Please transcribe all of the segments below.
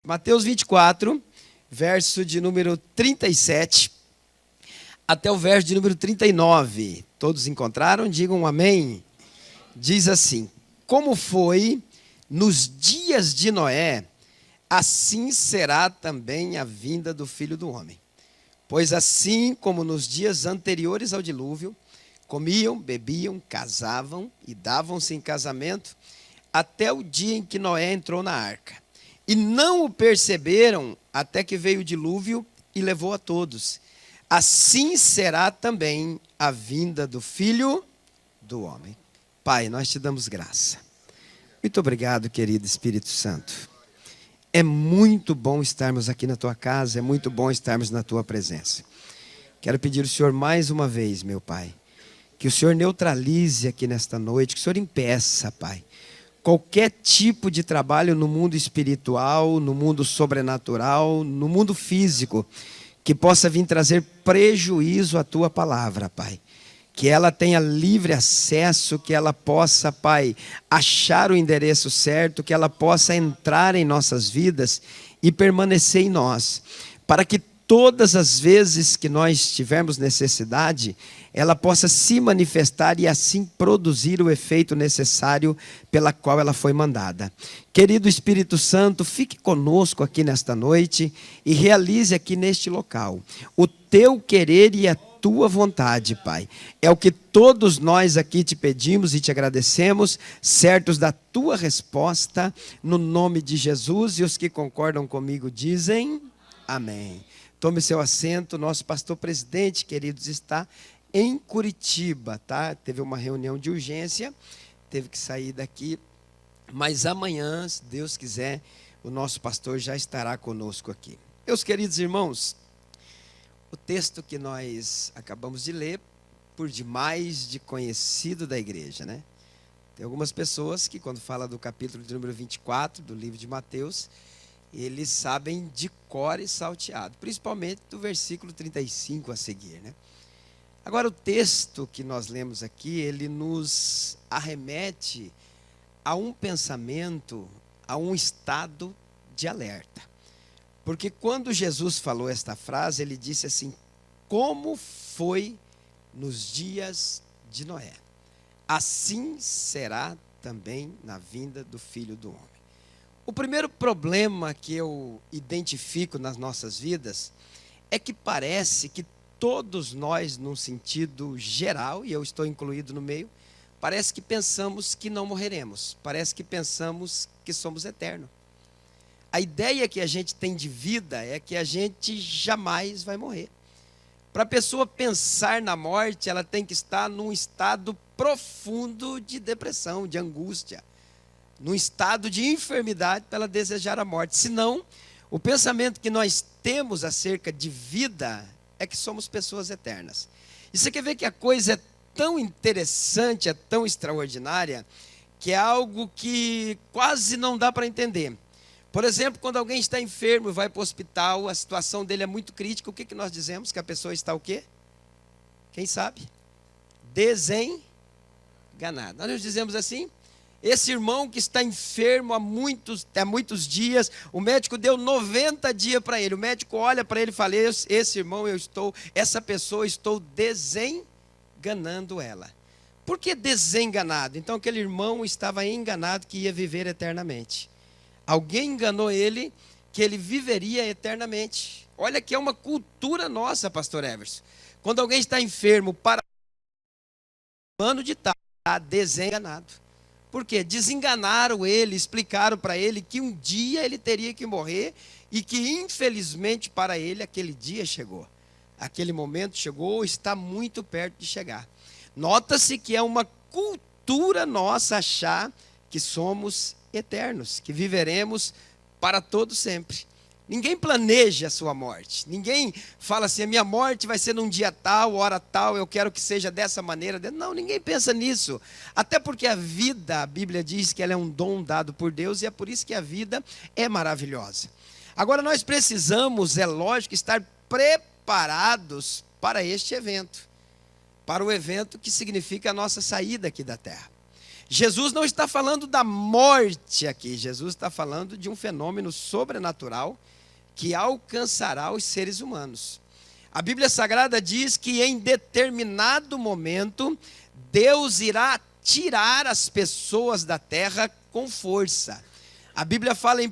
Mateus 24, verso de número 37, até o verso de número 39. Todos encontraram? Digam amém. Diz assim: como foi nos dias de Noé, assim será também a vinda do Filho do Homem. Pois assim como nos dias anteriores ao dilúvio, comiam, bebiam, casavam e davam-se em casamento, até o dia em que Noé entrou na arca. E não o perceberam até que veio o dilúvio e levou a todos. Assim será também a vinda do Filho do Homem. Pai, nós te damos graça. Muito obrigado, querido Espírito Santo. É muito bom estarmos aqui na tua casa, é muito bom estarmos na tua presença. Quero pedir ao Senhor mais uma vez, meu Pai, que o Senhor neutralize aqui nesta noite, que o Senhor impeça, Pai, qualquer tipo de trabalho no mundo espiritual, no mundo sobrenatural, no mundo físico, que possa vir trazer prejuízo à tua palavra, Pai. Que ela tenha livre acesso, que ela possa, Pai, achar o endereço certo, que ela possa entrar em nossas vidas e permanecer em nós, para que todas as vezes que nós tivermos necessidade, ela possa se manifestar e assim produzir o efeito necessário pela qual ela foi mandada. Querido Espírito Santo, fique conosco aqui nesta noite e realize aqui neste local o teu querer e a tua vontade, Pai. É o que todos nós aqui te pedimos e te agradecemos, certos da tua resposta, no nome de Jesus, e os que concordam comigo dizem amém. Tome seu assento. Nosso pastor presidente, queridos, está em Curitiba, tá? Teve uma reunião de urgência, teve que sair daqui, mas amanhã, se Deus quiser, o nosso pastor já estará conosco aqui. Meus queridos irmãos, o texto que nós acabamos de ler, por demais de conhecido da igreja, né? Tem algumas pessoas que, quando fala do capítulo de número 24 do livro de Mateus, eles sabem de cor e salteado, principalmente do versículo 35 a seguir, né? Agora, o texto que nós lemos aqui, ele nos arremete a um pensamento, a um estado de alerta. Porque quando Jesus falou esta frase, ele disse assim: como foi nos dias de Noé, assim será também na vinda do Filho do Homem. O primeiro problema que eu identifico nas nossas vidas é que parece que todos nós, num sentido geral, e eu estou incluído no meio, parece que pensamos que não morreremos, parece que pensamos que somos eternos. A ideia que a gente tem de vida é que a gente jamais vai morrer. Para a pessoa pensar na morte, ela tem que estar num estado profundo de depressão, de angústia, num estado de enfermidade para ela desejar a morte. Senão, o pensamento que nós temos acerca de vida é que somos pessoas eternas. E você quer ver que a coisa é tão interessante, é tão extraordinária, que é algo que quase não dá para entender. Por exemplo, quando alguém está enfermo e vai para o hospital, a situação dele é muito crítica, o que nós dizemos? Que a pessoa está o quê? Quem sabe? Desenganada. Nós dizemos assim: esse irmão que está enfermo há muitos dias, o médico deu 90 dias para ele, o médico olha para ele e fala: esse irmão, essa pessoa, estou desenganando ela. Por que desenganado? Então aquele irmão estava enganado que ia viver eternamente. Alguém enganou ele que ele viveria eternamente. Olha que é uma cultura nossa, pastor Everson. Quando alguém está enfermo, para o ano de estar desenganado. Por quê? Desenganaram ele, explicaram para ele que um dia ele teria que morrer e que infelizmente para ele aquele dia chegou. Aquele momento chegou, está muito perto de chegar. Nota-se que é uma cultura nossa achar que somos eternos, que viveremos para todo sempre. Ninguém planeja a sua morte. Ninguém fala assim: a minha morte vai ser num dia tal, hora tal, eu quero que seja dessa maneira. Não, ninguém pensa nisso. Até porque a vida, a Bíblia diz que ela é um dom dado por Deus, e é por isso que a vida é maravilhosa. Agora nós precisamos, é lógico, estar preparados para este evento. Para o evento que significa a nossa saída aqui da terra. Jesus não está falando da morte aqui, Jesus está falando de um fenômeno sobrenatural que alcançará os seres humanos. A Bíblia Sagrada diz que em determinado momento, Deus irá tirar as pessoas da terra com força. A Bíblia fala em 1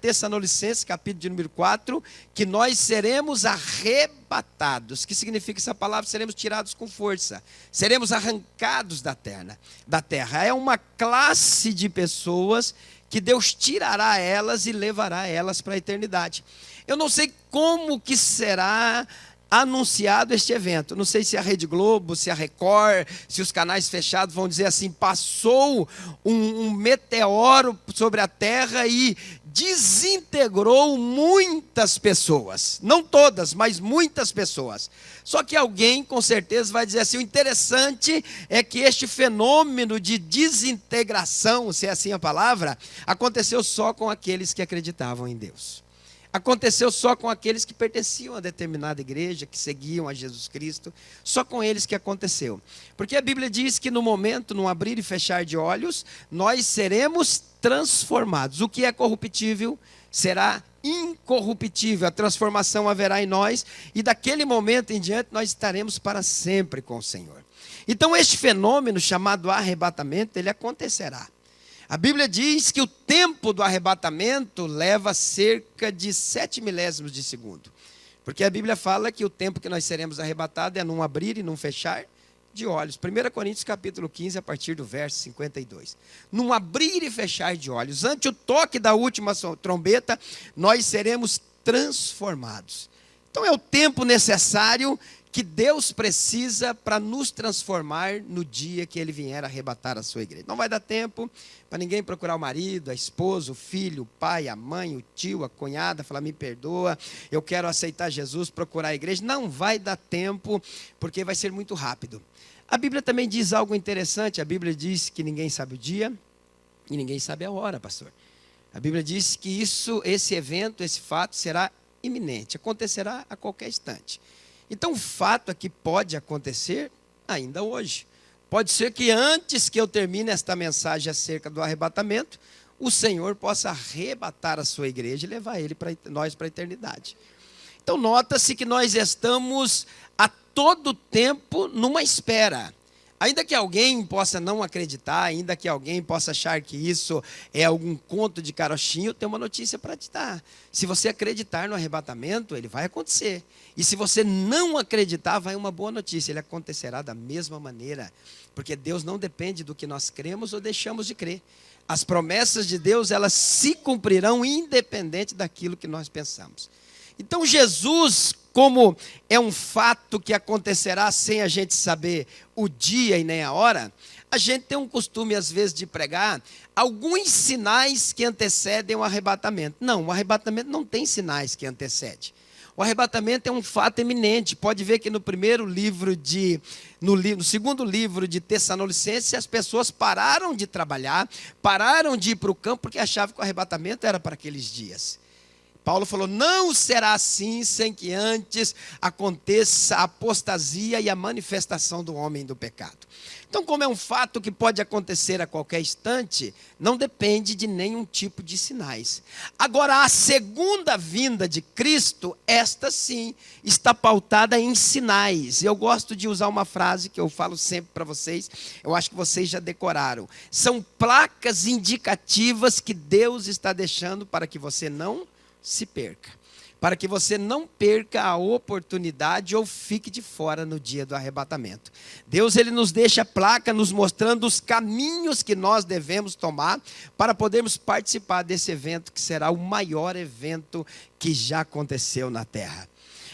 Tessalonicenses, capítulo de número 4, que nós seremos arrebatados. O que significa essa palavra? Seremos tirados com força. Seremos arrancados da terra. É uma classe de pessoas que Deus tirará elas e levará elas para a eternidade. Eu não sei como que será anunciado este evento. Não sei se a Rede Globo, se a Record, se os canais fechados vão dizer assim, passou um meteoro sobre a terra e desintegrou muitas pessoas. Não todas, mas muitas pessoas. Só que alguém com certeza vai dizer assim, o interessante é que este fenômeno de desintegração, se é assim a palavra, aconteceu só com aqueles que acreditavam em Deus. Aconteceu só com aqueles que pertenciam a determinada igreja, que seguiam a Jesus Cristo, só com eles que aconteceu. Porque a Bíblia diz que no momento, num abrir e fechar de olhos, nós seremos transformados. O que é corruptível será incorruptível, a transformação haverá em nós, e daquele momento em diante nós estaremos para sempre com o Senhor. Então este fenômeno chamado arrebatamento, ele acontecerá. A Bíblia diz que o tempo do arrebatamento leva cerca de 7 milésimos de segundo. Porque a Bíblia fala que o tempo que nós seremos arrebatados é num abrir e num fechar de olhos. 1 Coríntios capítulo 15, a partir do verso 52. Num abrir e fechar de olhos, ante o toque da última trombeta, nós seremos transformados. Então é o tempo necessário que Deus precisa para nos transformar no dia que Ele vier arrebatar a sua igreja. Não vai dar tempo para ninguém procurar o marido, a esposa, o filho, o pai, a mãe, o tio, a cunhada, falar, me perdoa, eu quero aceitar Jesus, procurar a igreja. Não vai dar tempo, porque vai ser muito rápido. A Bíblia também diz algo interessante, a Bíblia diz que ninguém sabe o dia e ninguém sabe a hora, pastor. A Bíblia diz que esse evento, esse fato será iminente, acontecerá a qualquer instante. Então o fato é que pode acontecer ainda hoje. Pode ser que antes que eu termine esta mensagem acerca do arrebatamento, o Senhor possa arrebatar a sua igreja e levar nós para a eternidade. Então nota-se que nós estamos a todo tempo numa espera. Ainda que alguém possa não acreditar, ainda que alguém possa achar que isso é algum conto de carochinho, eu tenho uma notícia para te dar. Se você acreditar no arrebatamento, ele vai acontecer. E se você não acreditar, vai uma boa notícia, ele acontecerá da mesma maneira. Porque Deus não depende do que nós cremos ou deixamos de crer. As promessas de Deus, elas se cumprirão independente daquilo que nós pensamos. Então Jesus, como é um fato que acontecerá sem a gente saber o dia e nem a hora, a gente tem um costume às vezes de pregar alguns sinais que antecedem o arrebatamento. Não, o arrebatamento não tem sinais que antecedem. O arrebatamento é um fato eminente. Pode ver que no segundo livro de Tessalonicenses, as pessoas pararam de trabalhar, pararam de ir para o campo, porque achavam que o arrebatamento era para aqueles dias. Paulo falou, não será assim sem que antes aconteça a apostasia e a manifestação do homem do pecado. Então, como é um fato que pode acontecer a qualquer instante, não depende de nenhum tipo de sinais. Agora, a segunda vinda de Cristo, esta sim, está pautada em sinais. Eu gosto de usar uma frase que eu falo sempre para vocês, eu acho que vocês já decoraram. São placas indicativas que Deus está deixando para que você não se perca, para que você não perca a oportunidade ou fique de fora no dia do arrebatamento. Deus, ele nos deixa a placa nos mostrando os caminhos que nós devemos tomar para podermos participar desse evento que será o maior evento que já aconteceu na terra.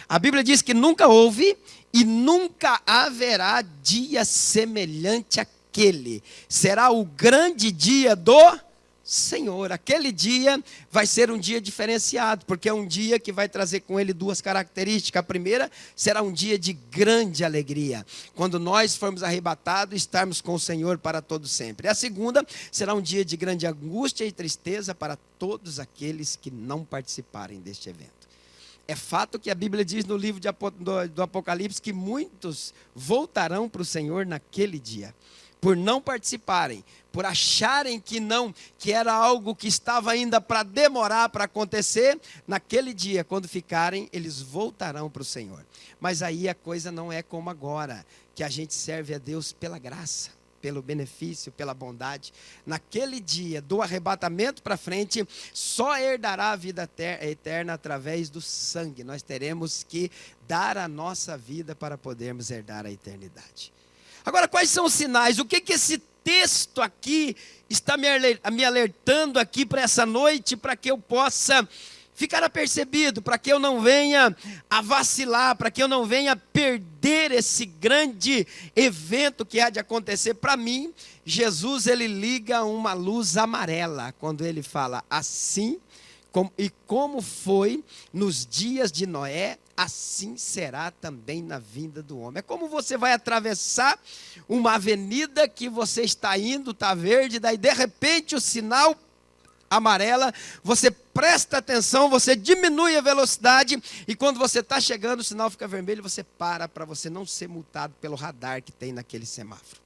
A Bíblia diz que nunca houve e nunca haverá dia semelhante àquele. Será o grande dia do Senhor. Aquele dia vai ser um dia diferenciado, porque é um dia que vai trazer com ele duas características. A primeira será um dia de grande alegria, quando nós formos arrebatados, estarmos com o Senhor para todo sempre. A segunda será um dia de grande angústia e tristeza para todos aqueles que não participarem deste evento. É fato que a Bíblia diz no livro do Apocalipse que muitos voltarão para o Senhor naquele dia. por não participarem, por acharem que era algo que estava ainda para demorar para acontecer, naquele dia, quando ficarem, eles voltarão para o Senhor. Mas aí a coisa não é como agora, que a gente serve a Deus pela graça, pelo benefício, pela bondade. Naquele dia, do arrebatamento para frente, só herdará a vida eterna através do sangue. Nós teremos que dar a nossa vida para podermos herdar a eternidade. Agora, quais são os sinais? O que esse texto aqui está me alertando aqui para essa noite, para que eu possa ficar apercebido, para que eu não venha a vacilar, para que eu não venha perder esse grande evento que há de acontecer para mim? Jesus, ele liga uma luz amarela, quando ele fala assim, como foi nos dias de Noé, assim será também na vinda do homem. É como você vai atravessar uma avenida que você está indo, está verde, daí de repente o sinal amarela, você presta atenção, você diminui a velocidade, e quando você está chegando, o sinal fica vermelho, você para você não ser multado pelo radar que tem naquele semáforo.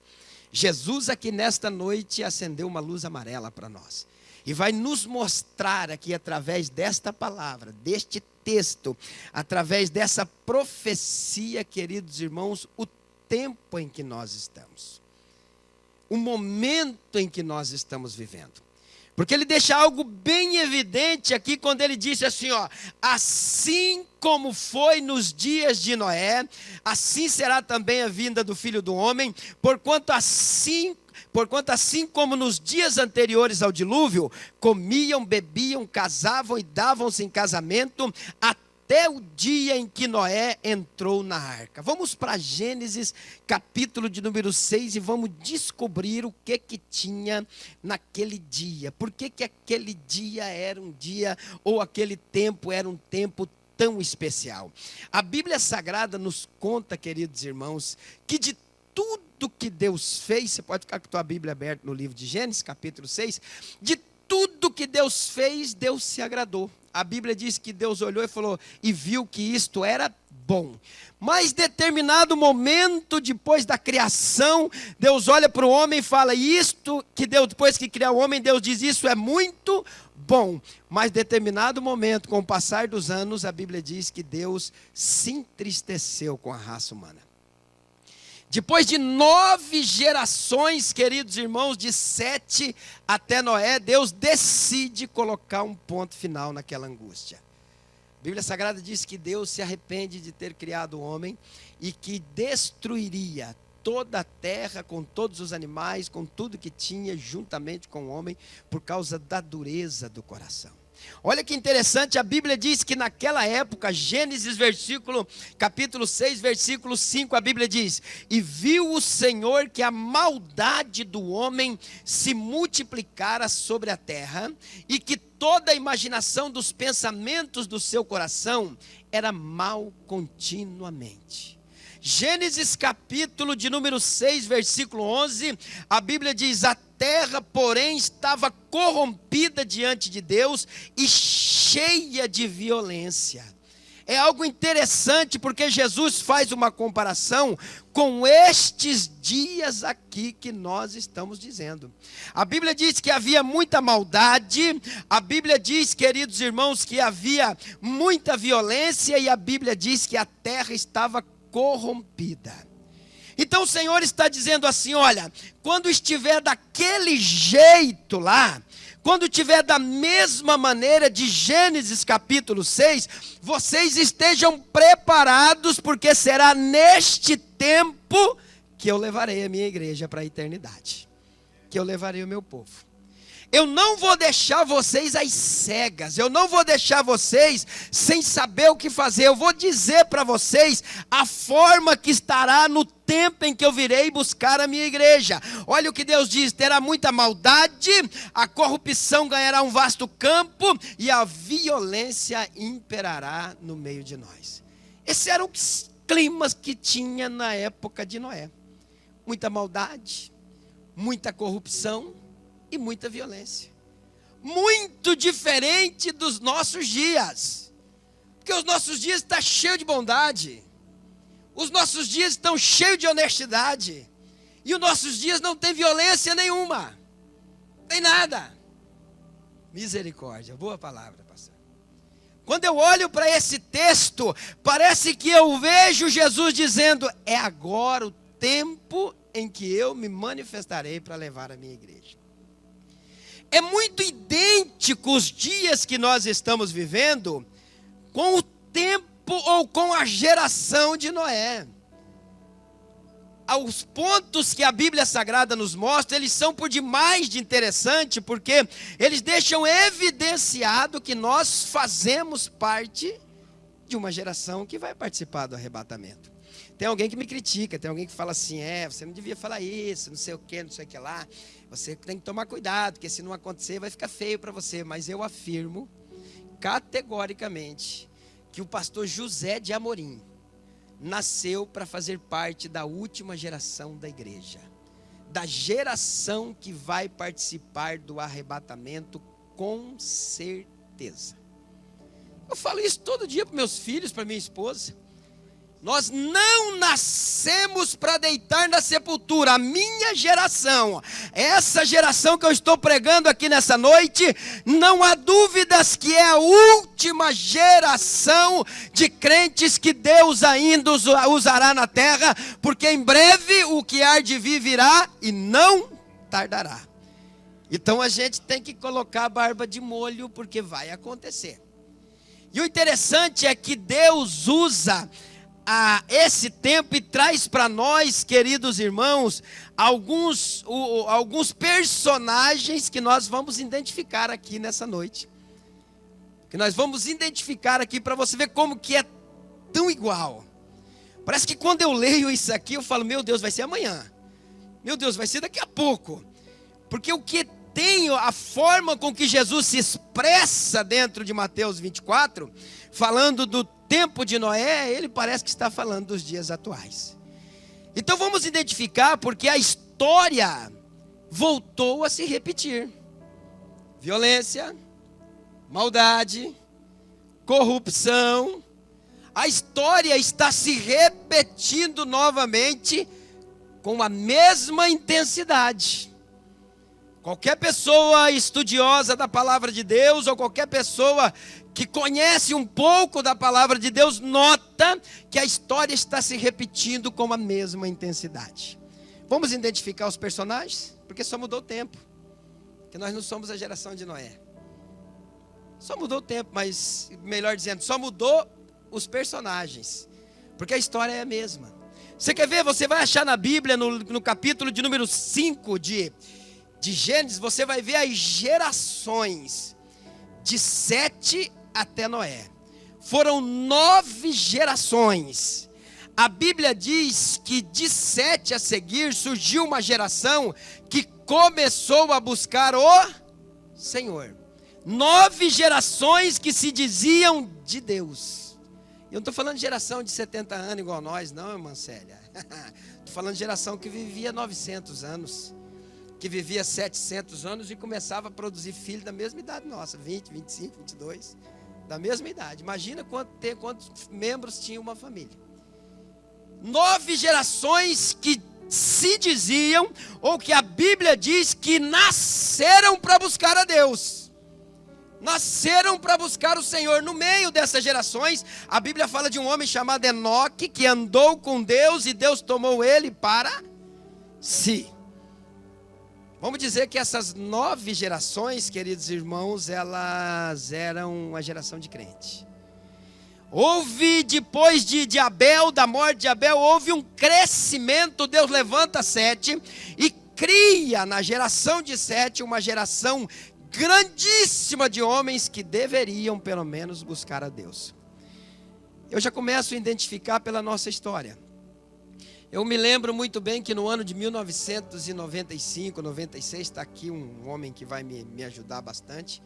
Jesus aqui nesta noite acendeu uma luz amarela para nós, e vai nos mostrar aqui através desta palavra, deste texto, através dessa profecia, queridos irmãos, o tempo em que nós estamos, o momento em que nós estamos vivendo. Porque ele deixa algo bem evidente aqui quando ele disse assim, ó: assim como foi nos dias de Noé, assim será também a vinda do Filho do Homem, porquanto assim como nos dias anteriores ao dilúvio, comiam, bebiam, casavam e davam-se em casamento, até o dia em que Noé entrou na arca. Vamos para Gênesis, capítulo de número 6, e vamos descobrir o que tinha naquele dia. Por que aquele dia era um dia, ou aquele tempo era um tempo tão especial? A Bíblia Sagrada nos conta, queridos irmãos, que de tudo que Deus fez, você pode ficar com a tua Bíblia aberta no livro de Gênesis, capítulo 6, de tudo que Deus fez, Deus se agradou. A Bíblia diz que Deus olhou e falou, e viu que isto era bom. Mas determinado momento depois da criação, Deus olha para o homem e fala, isto que Deus, depois que criar o homem, Deus diz, isso é muito bom. Mas determinado momento, com o passar dos anos, a Bíblia diz que Deus se entristeceu com a raça humana. Depois de 9 gerações, queridos irmãos, de 7 até Noé, Deus decide colocar um ponto final naquela angústia. A Bíblia Sagrada diz que Deus se arrepende de ter criado o homem e que destruiria toda a terra, com todos os animais, com tudo que tinha, juntamente com o homem, por causa da dureza do coração. Olha que interessante, a Bíblia diz que naquela época, Gênesis capítulo 6, versículo 5, a Bíblia diz, e viu o Senhor que a maldade do homem se multiplicara sobre a terra, e que toda a imaginação dos pensamentos do seu coração era mal continuamente. Gênesis capítulo de número 6, versículo 11, a Bíblia diz, a terra, porém, estava corrompida diante de Deus e cheia de violência. É algo interessante porque Jesus faz uma comparação com estes dias aqui que nós estamos dizendo. A Bíblia diz que havia muita maldade, a Bíblia diz, queridos irmãos, que havia muita violência, e a Bíblia diz que a terra estava corrompida. Então o Senhor está dizendo assim, olha, quando estiver daquele jeito lá, quando estiver da mesma maneira de Gênesis capítulo 6, vocês estejam preparados, porque será neste tempo que eu levarei a minha igreja para a eternidade, que eu levarei o meu povo. Eu não vou deixar vocês às cegas, eu não vou deixar vocês sem saber o que fazer, eu vou dizer para vocês a forma que estará no tempo em que eu virei buscar a minha igreja. Olha o que Deus diz, terá muita maldade, a corrupção ganhará um vasto campo e a violência imperará no meio de nós. Esses eram os climas que tinha na época de Noé. Muita maldade, muita corrupção e muita violência. Muito diferente dos nossos dias. Porque os nossos dias estão cheios de bondade. Os nossos dias estão cheios de honestidade. E os nossos dias não tem violência nenhuma. Tem nada. Misericórdia, boa palavra, pastor. Quando eu olho para esse texto, parece que eu vejo Jesus dizendo: é agora o tempo em que eu me manifestarei para levar a minha igreja. É muito idêntico os dias que nós estamos vivendo com o tempo ou com a geração de Noé. Os pontos que a Bíblia Sagrada nos mostra, eles são por demais de interessante, porque eles deixam evidenciado que nós fazemos parte de uma geração que vai participar do arrebatamento. Tem alguém que me critica, tem alguém que fala assim: você não devia falar isso, não sei o que, não sei o que lá. Você tem que tomar cuidado, porque se não acontecer vai ficar feio para você. Mas eu afirmo categoricamente que o pastor José de Amorim nasceu para fazer parte da última geração da igreja, da geração que vai participar do arrebatamento, com certeza. Eu falo isso todo dia para meus filhos, para minha esposa. Nós não nascemos para deitar na sepultura. A minha geração, essa geração que eu estou pregando aqui nessa noite, não há dúvidas que é a última geração de crentes que Deus ainda usará na terra, porque em breve o que há de vir virá e não tardará. Então a gente tem que colocar a barba de molho, porque vai acontecer. E o interessante é que Deus usa esse tempo e traz para nós, queridos irmãos, alguns personagens que nós vamos identificar aqui nessa noite. Que nós vamos identificar aqui para você ver como que é tão igual. Parece que quando eu leio isso aqui, eu falo: meu Deus, vai ser amanhã. Meu Deus, vai ser daqui a pouco. Porque o que tem, a forma com que Jesus se expressa dentro de Mateus 24, falando do tempo de Noé, ele parece que está falando dos dias atuais. Então vamos identificar, porque a história voltou a se repetir. Violência, maldade, corrupção. A história está se repetindo novamente com a mesma intensidade. Qualquer pessoa estudiosa da palavra de Deus, ou qualquer pessoa que conhece um pouco da palavra de Deus, nota que a história está se repetindo com a mesma intensidade. Vamos identificar os personagens? Porque só mudou o tempo. Porque nós não somos a geração de Noé. Só mudou o tempo, mas, melhor dizendo, só mudou os personagens. Porque a história é a mesma. Você quer ver? Você vai achar na Bíblia, no capítulo de número 5 de Gênesis, você vai ver as gerações de Sete até Noé. Foram 9 gerações. A Bíblia diz que de Sete a seguir surgiu uma geração que começou a buscar o Senhor. 9 gerações que se diziam de Deus. Eu não estou falando de geração de 70 anos igual nós, não, irmã Célia. Estou falando de geração que vivia 900 anos. Que vivia 700 anos e começava a produzir filhos da mesma idade nossa, 20, 25, 22, da mesma idade. Imagina quantos membros tinha uma família. 9 gerações que se diziam, ou que a Bíblia diz que nasceram para buscar a Deus. Nasceram para buscar o Senhor. No meio dessas gerações, a Bíblia fala de um homem chamado Enoque, que andou com Deus e Deus tomou ele para si. Vamos dizer que essas 9 gerações, queridos irmãos, elas eram uma geração de crente. Houve, depois de Abel, da morte de Abel, houve um crescimento. Deus levanta Sete e cria na geração de Sete uma geração grandíssima de homens que deveriam pelo menos buscar a Deus. Eu já começo a identificar pela nossa história. Eu me lembro muito bem que no ano de 1995, 96, está aqui um homem que vai me ajudar bastante.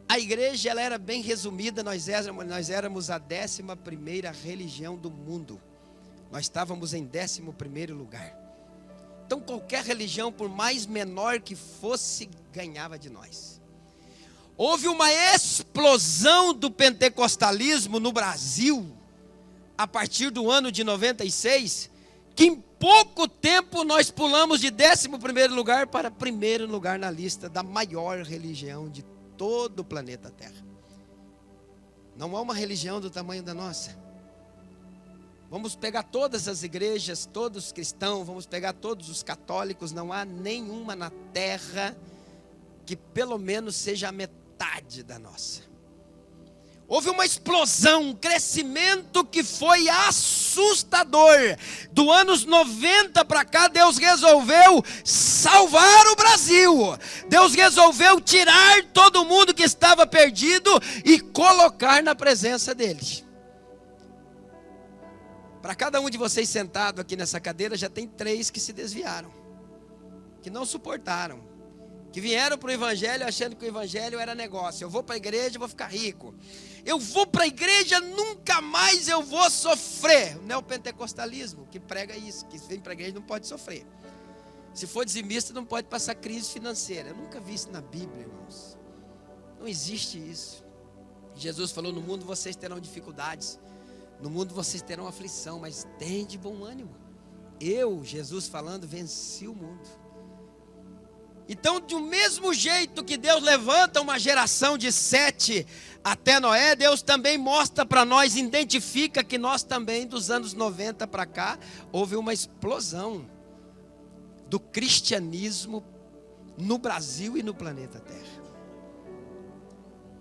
A igreja, ela era bem resumida, nós éramos a 11ª religião do mundo. Nós estávamos em 11º lugar. Então qualquer religião, por mais menor que fosse, ganhava de nós. Houve uma explosão do pentecostalismo no Brasil, a partir do ano de 96, que em pouco tempo nós pulamos de 11º lugar para 1º lugar na lista da maior religião de todo o planeta Terra. Não há uma religião do tamanho da nossa. Vamos pegar todas as igrejas, todos os cristãos, vamos pegar todos os católicos, não há nenhuma na terra que pelo menos seja a metade da nossa. Houve uma explosão, um crescimento que foi assustador. Do anos 90 para cá, Deus resolveu salvar o Brasil. Deus resolveu tirar todo mundo que estava perdido e colocar na presença dele. Para cada um de vocês sentado aqui nessa cadeira, já tem 3 que se desviaram, que não suportaram, que vieram para o Evangelho achando que o Evangelho era negócio. Eu vou para a igreja, vou ficar rico. Eu vou para a igreja, nunca mais eu vou sofrer. O neopentecostalismo que prega isso, que vem para a igreja não pode sofrer. Se for dizimista, não pode passar crise financeira. Eu nunca vi isso na Bíblia, irmãos. Não existe isso. Jesus falou: no mundo vocês terão dificuldades, no mundo vocês terão aflição, mas tem de bom ânimo. Eu, Jesus falando, venci o mundo. Então, do mesmo jeito que Deus levanta uma geração de 7 até Noé, Deus também mostra para nós, identifica que nós também, dos anos 90 para cá, houve uma explosão do cristianismo no Brasil e no planeta Terra.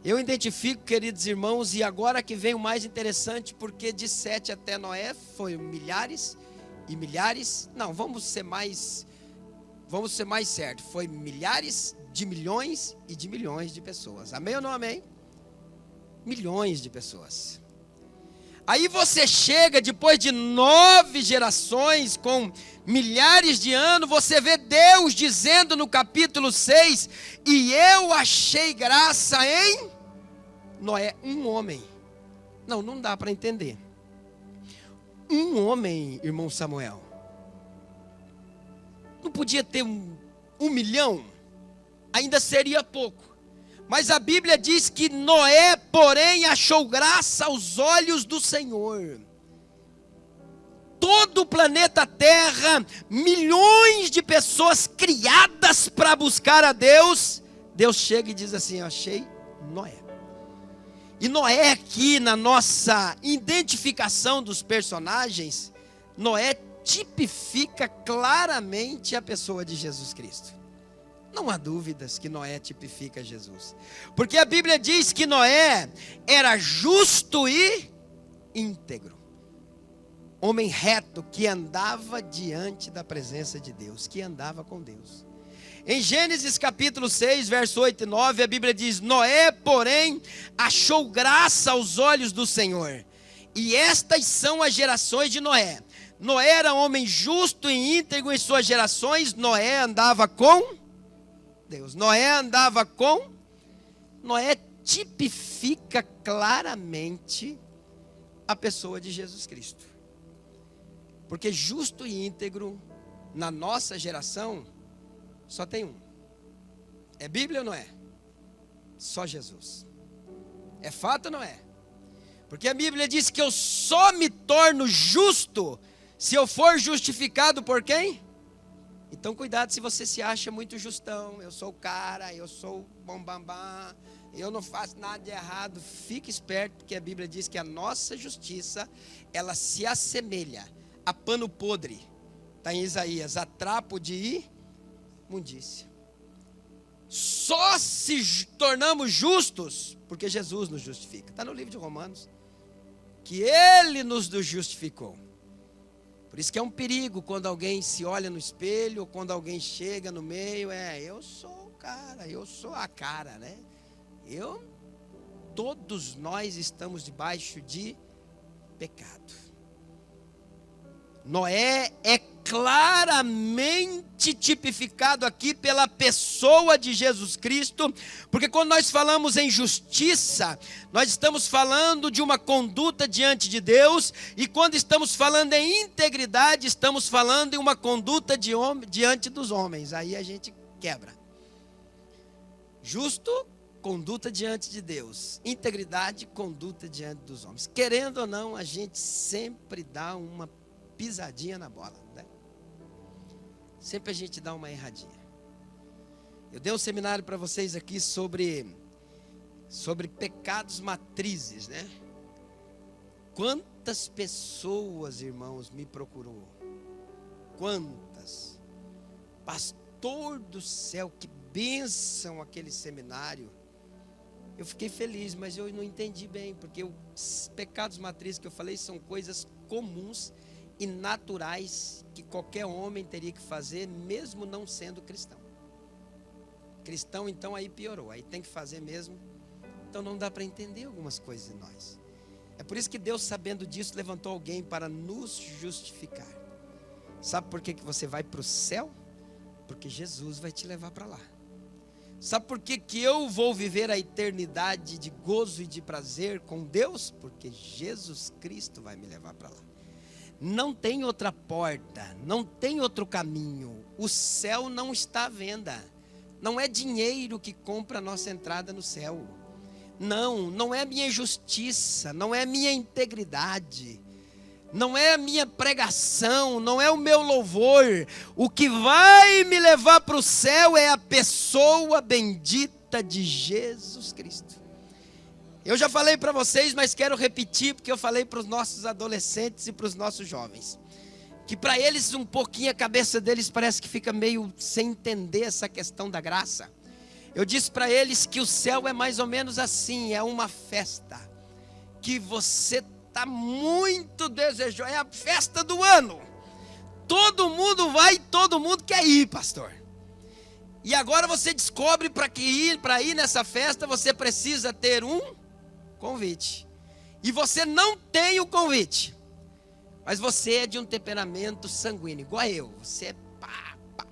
Eu identifico, queridos irmãos, e agora que vem o mais interessante, porque de 7 até Noé foi milhares e milhares, não, vamos ser mais certo, foi milhares de milhões e de milhões de pessoas. Amém ou não amém? Milhões de pessoas. Aí você chega, depois de 9 gerações, com milhares de anos, você vê Deus dizendo no capítulo 6, e eu achei graça em Noé, um homem. Não dá para entender. Um homem, irmão Samuel. Não podia ter um milhão? Ainda seria pouco. Mas a Bíblia diz que Noé, porém, achou graça aos olhos do Senhor. Todo o planeta Terra, milhões de pessoas criadas para buscar a Deus. Deus chega e diz assim: eu achei Noé. E Noé aqui, na nossa identificação dos personagens, Noé tipifica claramente a pessoa de Jesus Cristo. Não há dúvidas que Noé tipifica Jesus. Porque a Bíblia diz que Noé era justo e íntegro. Homem reto que andava diante da presença de Deus, que andava com Deus. Em Gênesis capítulo 6, verso 8 e 9, a Bíblia diz: Noé, porém, achou graça aos olhos do Senhor. E estas são as gerações de Noé. Noé era homem justo e íntegro em suas gerações. Noé andava com Deus. Noé tipifica claramente a pessoa de Jesus Cristo. Porque justo e íntegro, na nossa geração, só tem um. É Bíblia ou não é? Só Jesus. É fato ou não é? Porque a Bíblia diz que eu só me torno justo se eu for justificado por quem? Então cuidado se você se acha muito justão. Eu sou o cara, eu sou o bambambam, eu não faço nada de errado. Fique esperto, porque a Bíblia diz que a nossa justiça, ela se assemelha a pano podre. Está em Isaías, a trapo de imundícia. Só se tornamos justos porque Jesus nos justifica. Está no livro de Romanos, que Ele nos justificou. Por isso que é um perigo quando alguém se olha no espelho, ou quando alguém chega no meio, eu sou o cara, eu sou a cara, né? Todos nós estamos debaixo de pecado. Noé é claramente tipificado aqui pela pessoa de Jesus Cristo, porque quando nós falamos em justiça, nós estamos falando de uma conduta diante de Deus, e quando estamos falando em integridade, estamos falando em uma conduta diante dos homens. Aí a gente quebra. Justo, conduta diante de Deus. Integridade, conduta diante dos homens. Querendo ou não, a gente sempre dá uma pisadinha na bola. sempre a gente dá uma erradinha. Eu dei um seminário para vocês aqui sobre pecados matrizes, né? Quantas pessoas, irmãos, me procurou? Quantas? Pastor do céu, que bênção aquele seminário. Eu fiquei feliz, mas eu não entendi bem, porque os pecados matrizes que eu falei são coisas comuns e naturais que qualquer homem teria que fazer, mesmo não sendo cristão. Cristão, então, aí piorou, aí tem que fazer mesmo. Então não dá para entender algumas coisas em nós. É por isso que Deus, sabendo disso, levantou alguém para nos justificar. Sabe por que você vai para o céu? Porque Jesus vai te levar para lá. Sabe por que eu vou viver a eternidade de gozo e de prazer com Deus? Porque Jesus Cristo vai me levar para lá. Não tem outra porta, não tem outro caminho. O céu não está à venda. Não é dinheiro que compra a nossa entrada no céu. Não é minha justiça, não é minha integridade, não é a minha pregação, não é o meu louvor. O que vai me levar para o céu é a pessoa bendita de Jesus Cristo. Eu já falei para vocês, mas quero repetir, porque eu falei para os nossos adolescentes e para os nossos jovens, que para eles um pouquinho a cabeça deles parece que fica meio sem entender essa questão da graça. Eu disse para eles que o céu é mais ou menos assim, é uma festa, que você está muito desejoso, é a festa do ano, todo mundo vai, todo mundo quer ir, pastor. E agora você descobre para ir nessa festa, você precisa ter um convite, e você não tem o convite, mas você é de um temperamento sanguíneo, igual a eu, você é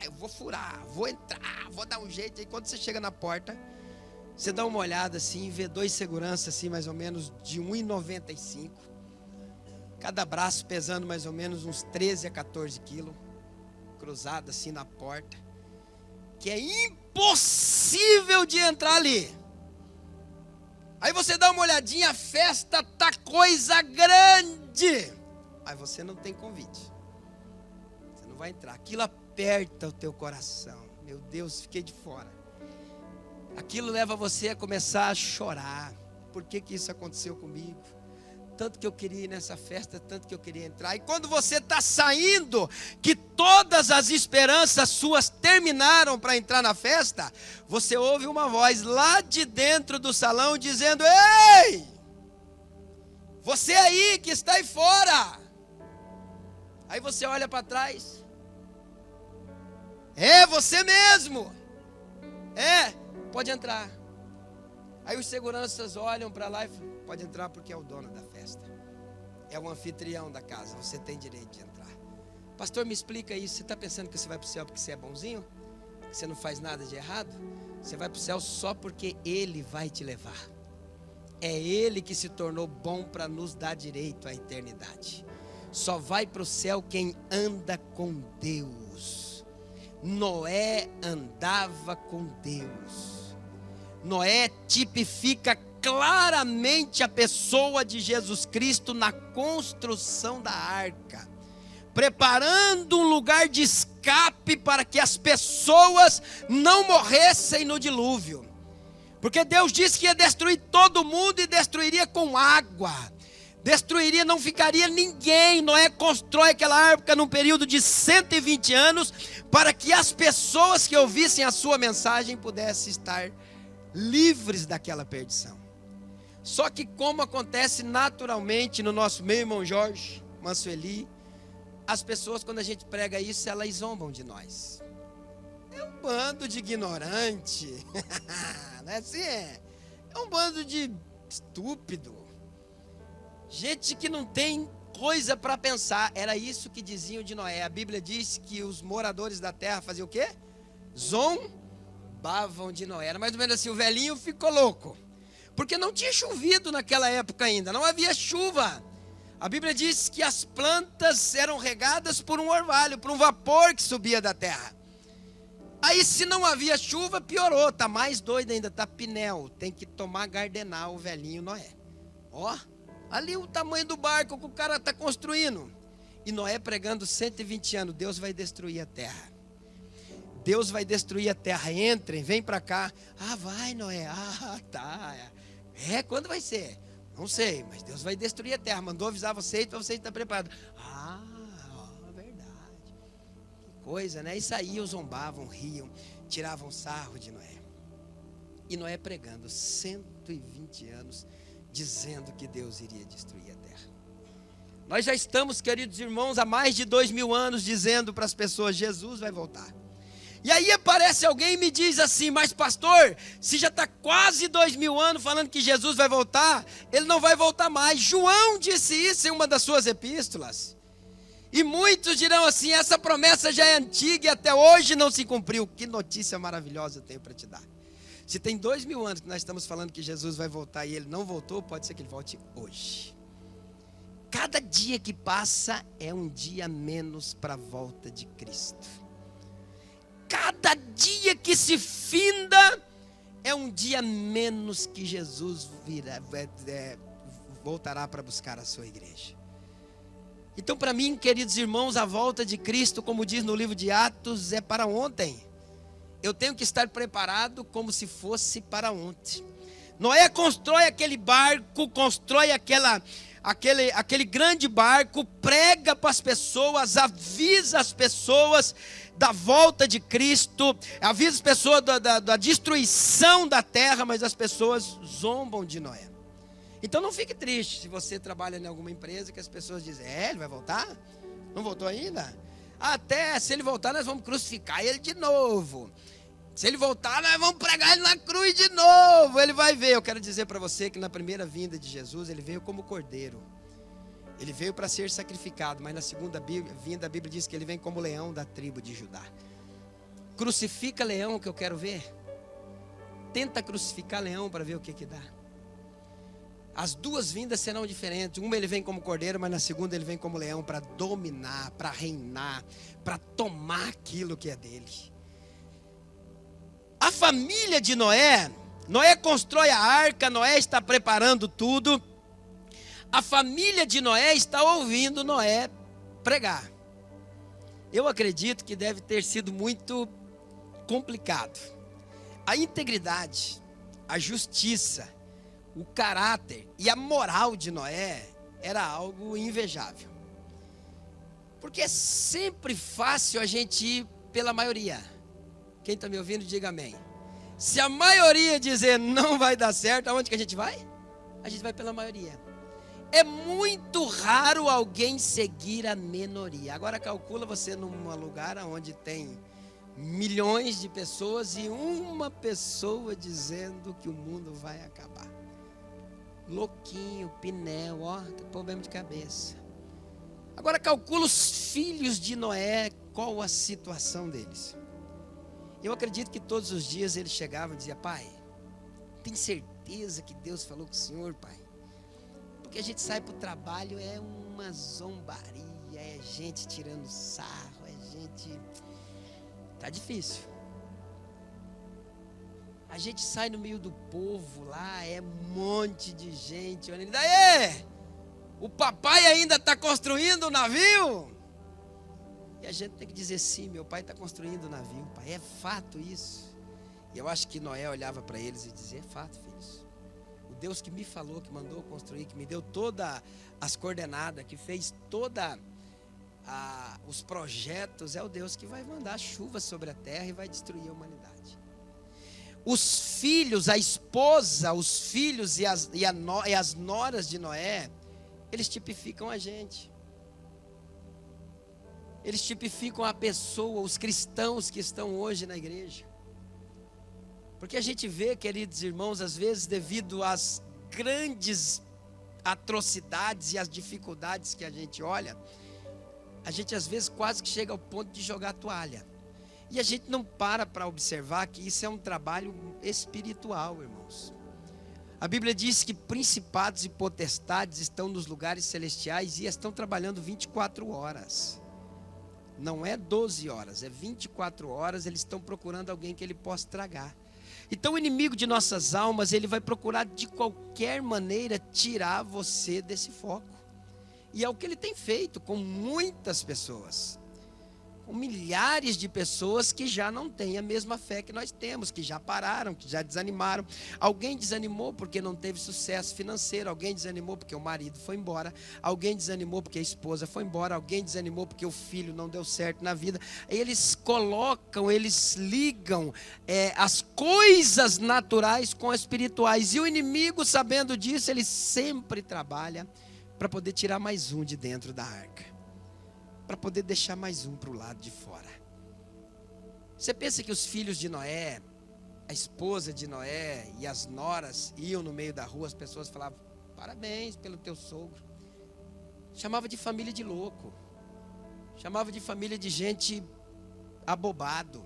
eu vou furar, vou entrar, vou dar um jeito. Aí quando você chega na porta, você dá uma olhada assim, vê dois seguranças assim, mais ou menos de 1,95, cada braço pesando mais ou menos uns 13 a 14 quilos, cruzado assim na porta, que é impossível de entrar ali. Aí você dá uma olhadinha, a festa tá coisa grande, mas você não tem convite, você não vai entrar. Aquilo aperta o teu coração. Meu Deus, fiquei de fora. Aquilo leva você a começar a chorar. Por que isso aconteceu comigo? Tanto que eu queria ir nessa festa, tanto que eu queria entrar. E quando você está saindo, que todas as esperanças suas terminaram para entrar na festa, você ouve uma voz lá de dentro do salão dizendo: ei, você aí que está aí fora. Aí você olha para trás. É você mesmo. É, pode entrar. Aí os seguranças olham para lá e falam: pode entrar porque é o dono da festa, é o anfitrião da casa, você tem direito de entrar. Pastor, me explica isso. Você está pensando que você vai para o céu porque você é bonzinho? Que você não faz nada de errado? Você vai para o céu só porque Ele vai te levar. É Ele que se tornou bom para nos dar direito à eternidade. Só vai para o céu quem anda com Deus. Noé andava com Deus. Noé tipifica claramente a pessoa de Jesus Cristo na construção da arca, preparando um lugar de escape para que as pessoas não morressem no dilúvio. Porque Deus disse que ia destruir todo mundo e destruiria com água. Destruiria, não ficaria ninguém. Noé constrói aquela arca num período de 120 anos, para que as pessoas que ouvissem a sua mensagem pudessem estar livres daquela perdição. Só que, como acontece naturalmente no nosso meio, irmão Jorge, Mansueli, as pessoas, quando a gente prega isso, elas zombam de nós. É um bando de ignorante. Não é assim? É um bando de estúpido. Gente que não tem coisa para pensar. Era isso que diziam de Noé. A Bíblia diz que os moradores da terra faziam o quê? Zombavam de Noé. Era mais ou menos assim, o velhinho ficou louco. Porque não tinha chovido naquela época ainda, não havia chuva. A Bíblia diz que as plantas eram regadas por um orvalho, por um vapor que subia da terra. Aí se não havia chuva, piorou, tá mais doido ainda, tá pinel. Tem que tomar gardenal o velhinho Noé. Ó. Ali o tamanho do barco que o cara está construindo. E Noé pregando 120 anos, Deus vai destruir a terra. Deus vai destruir a terra, entrem, vem para cá. Ah, vai, Noé, tá. Quando vai ser? Não sei, mas Deus vai destruir a terra, mandou avisar vocês, para vocês estar preparados. Verdade. Que coisa, né? E saíam, zombavam, riam, tiravam sarro de Noé. E Noé pregando 120 anos, dizendo que Deus iria destruir a terra. Nós já estamos, queridos irmãos, há mais de 2000 anos dizendo para as pessoas, Jesus vai voltar. E aí aparece alguém e me diz assim, mas pastor, se já está quase 2000 anos falando que Jesus vai voltar, ele não vai voltar mais. João disse isso em uma das suas epístolas. E muitos dirão assim, essa promessa já é antiga e até hoje não se cumpriu. Que notícia maravilhosa eu tenho para te dar. Se tem 2000 anos que nós estamos falando que Jesus vai voltar e ele não voltou, pode ser que ele volte hoje. Cada dia que passa é um dia menos para a volta de Cristo. Cada dia que se finda é um dia menos que Jesus voltará para buscar a sua igreja. Então, para mim, queridos irmãos, a volta de Cristo, como diz no livro de Atos, é para ontem. Eu tenho que estar preparado como se fosse para ontem. Noé constrói aquele barco, constrói aquele grande barco, prega para as pessoas, avisa as pessoas da volta de Cristo, avisa as pessoas da destruição da terra, mas as pessoas zombam de Noé. Então não fique triste se você trabalha em alguma empresa que as pessoas dizem, ele vai voltar? Não voltou ainda? Até se ele voltar nós vamos crucificar ele de novo. Se ele voltar, nós vamos pregar ele na cruz de novo. Ele vai ver. Eu quero dizer para você que na primeira vinda de Jesus, ele veio como cordeiro. Ele veio para ser sacrificado. Mas na segunda vinda, a Bíblia diz que ele vem como leão da tribo de Judá. Crucifica leão que eu quero ver. Tenta crucificar leão para ver o que dá. As duas vindas serão diferentes. Uma ele vem como cordeiro, mas na segunda ele vem como leão para dominar, para reinar, para tomar aquilo que é dele. A família de Noé constrói a arca, Noé está preparando tudo. A família de Noé está ouvindo Noé pregar. Eu acredito que deve ter sido muito complicado. A integridade, a justiça, o caráter e a moral de Noé era algo invejável. Porque é sempre fácil a gente ir pela maioria. Quem está me ouvindo, diga amém. Se a maioria dizer não vai dar certo, aonde que a gente vai? A gente vai pela maioria. É muito raro alguém seguir a minoria. Agora calcula você num lugar onde tem milhões de pessoas e uma pessoa dizendo que o mundo vai acabar. Louquinho, pinel, problema de cabeça. Agora calcula os filhos de Noé, qual a situação deles. Eu acredito que todos os dias eles chegavam e diziam, pai, tem certeza que Deus falou com o senhor, pai? Porque a gente sai para o trabalho, é uma zombaria, é gente tirando sarro, é gente... Tá difícil. A gente sai no meio do povo lá, é um monte de gente olhando, daí, o papai ainda está construindo o navio? E a gente tem que dizer, sim, meu pai está construindo o navio, pai, é fato isso. E eu acho que Noé olhava para eles e dizia, é fato, filhos. O Deus que me falou, que mandou construir, que me deu todas as coordenadas, que fez toda os projetos, é o Deus que vai mandar chuva sobre a terra e vai destruir a humanidade. Os filhos, a esposa, os filhos e as noras de Noé, eles tipificam a gente. Eles tipificam a pessoa, os cristãos que estão hoje na igreja. Porque a gente vê, queridos irmãos, às vezes devido às grandes atrocidades e às dificuldades que a gente olha, a gente às vezes quase que chega ao ponto de jogar a toalha. E a gente não para observar que isso é um trabalho espiritual, irmãos. A Bíblia diz que principados e potestades estão nos lugares celestiais e estão trabalhando 24 horas. Não é 12 horas, é 24 horas, eles estão procurando alguém que ele possa tragar. Então o inimigo de nossas almas, ele vai procurar de qualquer maneira tirar você desse foco. E é o que ele tem feito com muitas pessoas. com milhares de pessoas que já não têm a mesma fé que nós temos, que já pararam, que já desanimaram. Alguém desanimou porque não teve sucesso financeiro, alguém desanimou porque o marido foi embora, alguém desanimou porque a esposa foi embora, alguém desanimou porque o filho não deu certo na vida. Eles colocam, eles ligam as coisas naturais com as espirituais, e o inimigo, sabendo disso, ele sempre trabalha para poder tirar mais um de dentro da arca, para poder deixar mais um para o lado de fora. Você pensa que os filhos de Noé, a esposa de Noé e as noras iam no meio da rua, as pessoas falavam: parabéns pelo teu sogro. Chamava de família de louco, chamava de família de gente abobado.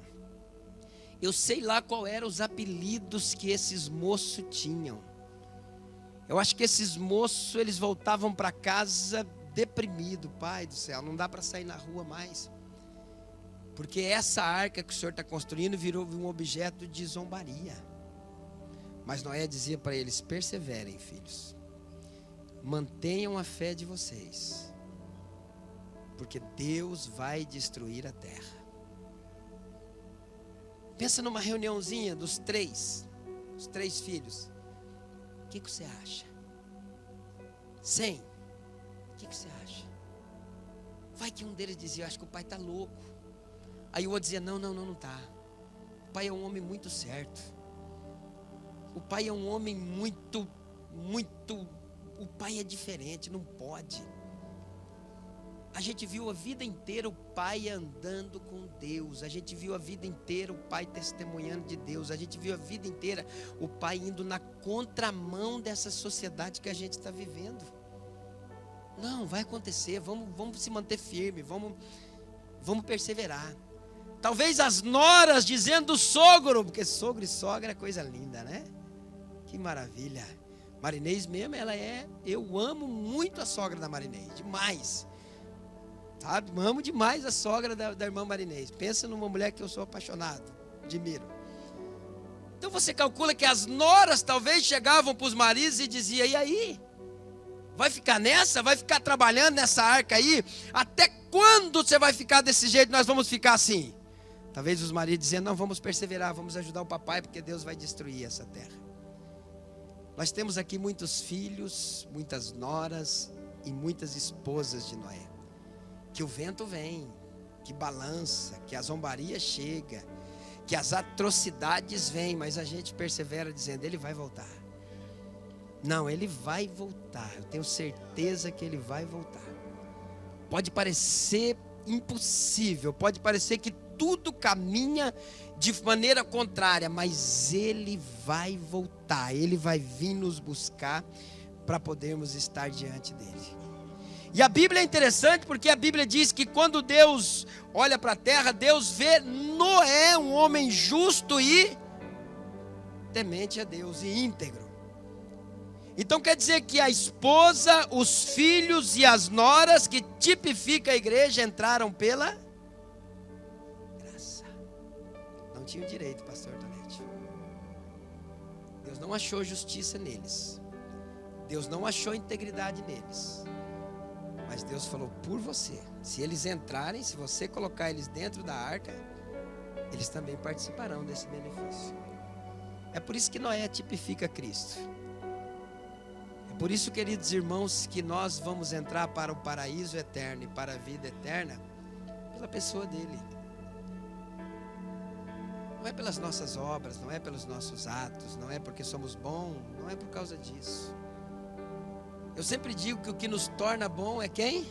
Eu sei lá qual eram os apelidos que esses moços tinham. Eu acho que esses moços, eles voltavam para casa deprimido. Pai do céu, não dá para sair na rua mais, porque essa arca que o Senhor está construindo virou um objeto de zombaria. Mas Noé dizia para eles: perseverem, filhos, mantenham a fé de vocês, porque Deus vai destruir a terra. Pensa numa reuniãozinha dos os três filhos. O que você acha? 100. O que você acha? Vai que um deles dizia: acho que o pai está louco. Aí o outro dizia: não está. O pai é um homem muito certo. O pai é um homem muito. O pai é diferente, não pode. A gente viu a vida inteira o pai andando com Deus. A gente viu a vida inteira o pai testemunhando de Deus. A gente viu a vida inteira o pai indo na contramão dessa sociedade que a gente está vivendo. Não, vai acontecer, vamos se manter firme, vamos perseverar. Talvez as noras dizendo do sogro, porque sogro e sogra é coisa linda, né? Que maravilha. Marinês mesmo, eu amo muito a sogra da Marinês, demais. Sabe, amo demais a sogra da irmã Marinês. Pensa numa mulher que eu sou apaixonado, admiro. Então você calcula que as noras talvez chegavam para os maridos e diziam: e aí? Vai ficar nessa? Vai ficar trabalhando nessa arca aí? Até quando você vai ficar desse jeito? Nós vamos ficar assim. Talvez os maridos diziam: não, vamos perseverar, vamos ajudar o papai, porque Deus vai destruir essa terra. Nós temos aqui muitos filhos, muitas noras e muitas esposas de Noé. Que o vento vem, que balança, que a zombaria chega, que as atrocidades vêm, mas a gente persevera dizendo: ele vai voltar. Não, ele vai voltar, eu tenho certeza que ele vai voltar. Pode parecer impossível, pode parecer que tudo caminha de maneira contrária, mas ele vai voltar, ele vai vir nos buscar para podermos estar diante dele. E a Bíblia é interessante porque a Bíblia diz que quando Deus olha para a terra, Deus vê Noé, um homem justo e temente a Deus e íntegro. Então quer dizer que a esposa, os filhos e as noras, que tipifica a igreja, entraram pela graça. Não tinham direito, pastor Tonete. Deus não achou justiça neles. Deus não achou integridade neles. Mas Deus falou: por você, se eles entrarem, se você colocar eles dentro da arca, eles também participarão desse benefício. É por isso que Noé tipifica Cristo. É por isso, queridos irmãos, que nós vamos entrar para o paraíso eterno e para a vida eterna pela pessoa dele. Não é pelas nossas obras, não é pelos nossos atos, não é porque somos bons, não é por causa disso. Eu sempre digo que o que nos torna bom é quem?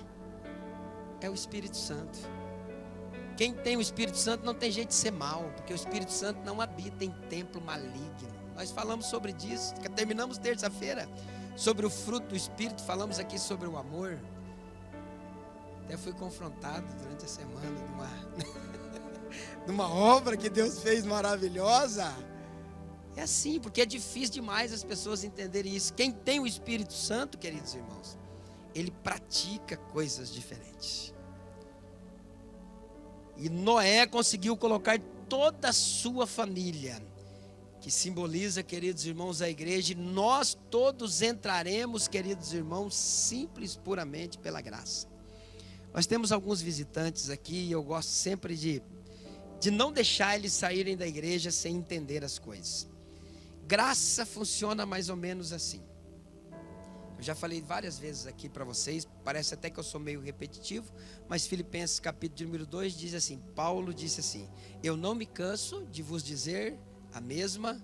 É o Espírito Santo. Quem tem o Espírito Santo não tem jeito de ser mal, porque o Espírito Santo não habita em templo maligno. Nós falamos sobre isso, terminamos terça-feira sobre o fruto do Espírito, falamos aqui sobre o amor. Até fui confrontado durante a semana numa obra que Deus fez maravilhosa. É assim, porque é difícil demais as pessoas entenderem isso. Quem tem o Espírito Santo, queridos irmãos, ele pratica coisas diferentes. E Noé conseguiu colocar toda a sua família, que simboliza, queridos irmãos, a igreja, e nós todos entraremos, queridos irmãos, simples, puramente pela graça. Nós temos alguns visitantes aqui e eu gosto sempre de não deixar eles saírem da igreja sem entender as coisas. Graça funciona mais ou menos assim. Eu já falei várias vezes aqui para vocês, parece até que eu sou meio repetitivo, mas Filipenses capítulo número 2 diz assim, Paulo disse assim, eu não me canso de vos dizer a mesma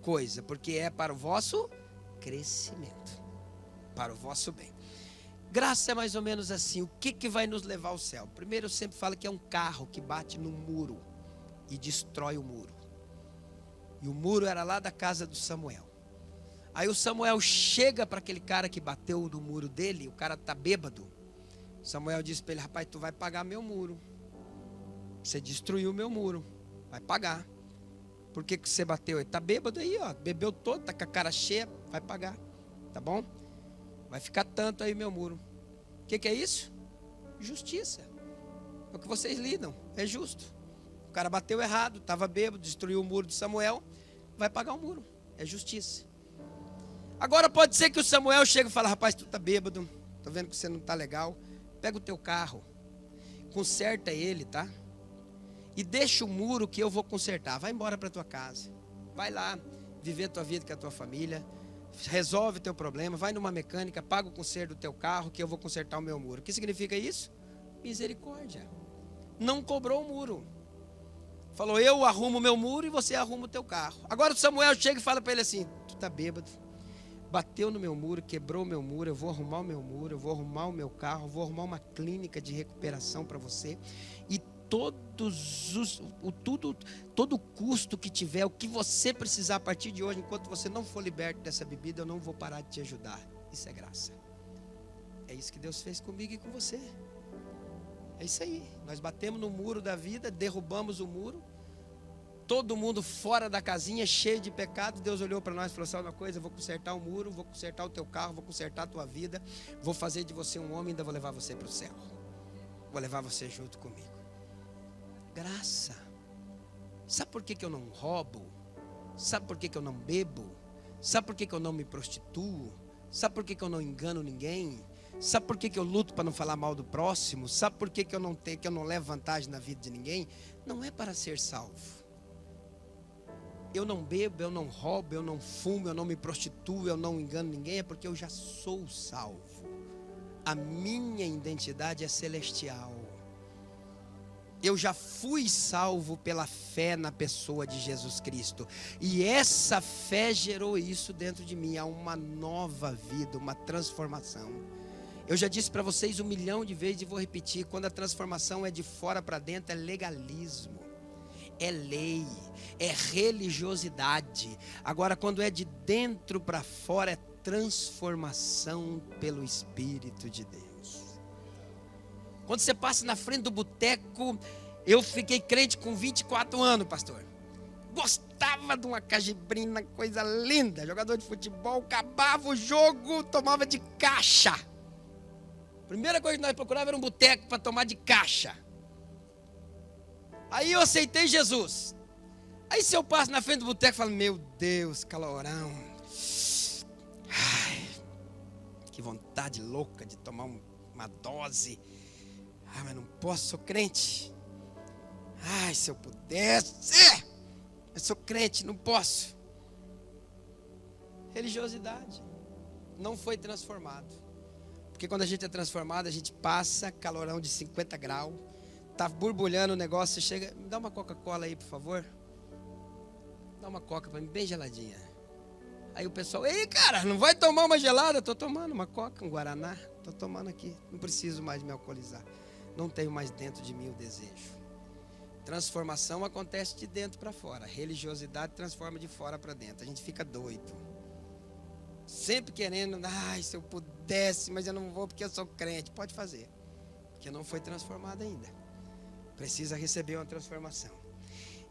coisa, porque é para o vosso crescimento, para o vosso bem. Graça é mais ou menos assim, o que vai nos levar ao céu? Primeiro eu sempre falo que é um carro que bate no muro e destrói o muro. E o muro era lá da casa do Samuel. Aí o Samuel chega para aquele cara que bateu no muro dele, o cara está bêbado. Samuel disse para ele, rapaz, tu vai pagar meu muro. Você destruiu meu muro, vai pagar. Por que você bateu? Ele está bêbado aí, ó, bebeu todo, está com a cara cheia, vai pagar, tá bom? Vai ficar tanto aí meu muro. O que é isso? Justiça. É o que vocês lidam, é justo. O cara bateu errado, estava bêbado, destruiu o muro de Samuel, vai pagar o muro, é justiça. Agora pode ser que o Samuel chegue e fale, rapaz, tu está bêbado, estou vendo que você não está legal, pega o teu carro, conserta ele, tá? E deixa o muro que eu vou consertar, vai embora para tua casa, vai lá, viver a tua vida com a tua família, resolve o teu problema, vai numa mecânica, paga o conserto do teu carro que eu vou consertar o meu muro. O que significa isso? Misericórdia. Não cobrou o muro. Falou, eu arrumo o meu muro e você arruma o teu carro. Agora o Samuel chega e fala para ele assim, tu está bêbado, bateu no meu muro, quebrou o meu muro, eu vou arrumar o meu muro, eu vou arrumar o meu carro, eu vou arrumar uma clínica de recuperação para você e todo o custo que tiver, o que você precisar a partir de hoje, enquanto você não for liberto dessa bebida, eu não vou parar de te ajudar. Isso é graça. É isso que Deus fez comigo e com você. É isso aí. Nós batemos no muro da vida, derrubamos o muro, todo mundo fora da casinha, cheio de pecado. Deus olhou para nós e falou, sabe uma coisa, eu vou consertar o muro, vou consertar o teu carro, vou consertar a tua vida, vou fazer de você um homem e ainda vou levar você para o céu. Vou levar você junto comigo. Graça. Sabe por que eu não roubo? Sabe por que eu não bebo? Sabe por que eu não me prostituo? Sabe por que eu não engano ninguém? Sabe por que eu luto para não falar mal do próximo? Sabe por que eu não levo vantagem na vida de ninguém? Não é para ser salvo. Eu não bebo, eu não roubo, eu não fumo, eu não me prostituo, eu não engano ninguém, é porque eu já sou salvo. A minha identidade é celestial. Eu já fui salvo pela fé na pessoa de Jesus Cristo. E essa fé gerou isso dentro de mim. Há uma nova vida, uma transformação. Eu já disse para vocês 1 milhão de vezes e vou repetir. Quando a transformação é de fora para dentro, é legalismo. É lei, é religiosidade. Agora, quando é de dentro para fora, é transformação pelo Espírito de Deus. Quando você passa na frente do boteco, eu fiquei crente com 24 anos, pastor. Gostava de uma cajibrina, coisa linda. Jogador de futebol, acabava o jogo, tomava de caixa. Primeira coisa que nós procurávamos era um boteco para tomar de caixa. Aí eu aceitei Jesus. Aí se eu passo na frente do boteco e falo, meu Deus, calorão. Ai, que vontade louca de tomar uma dose. Ah, mas não posso, sou crente. Ai, se eu pudesse. Eu sou crente, não posso. Religiosidade. Não foi transformado. Porque quando a gente é transformado, a gente passa calorão de 50 graus. Tá borbulhando o negócio, você chega, me dá uma Coca-Cola aí, por favor. Dá uma Coca para mim, bem geladinha. Aí o pessoal, ei, cara, não vai tomar uma gelada? Estou tomando uma Coca, um Guaraná. Estou tomando aqui, não preciso mais me alcoolizar. Não tenho mais dentro de mim o desejo. Transformação acontece de dentro para fora. Religiosidade transforma de fora para dentro. A gente fica doido. Sempre querendo, ai, se eu pudesse, mas eu não vou porque eu sou crente. Pode fazer, porque não foi transformado ainda. Precisa receber uma transformação.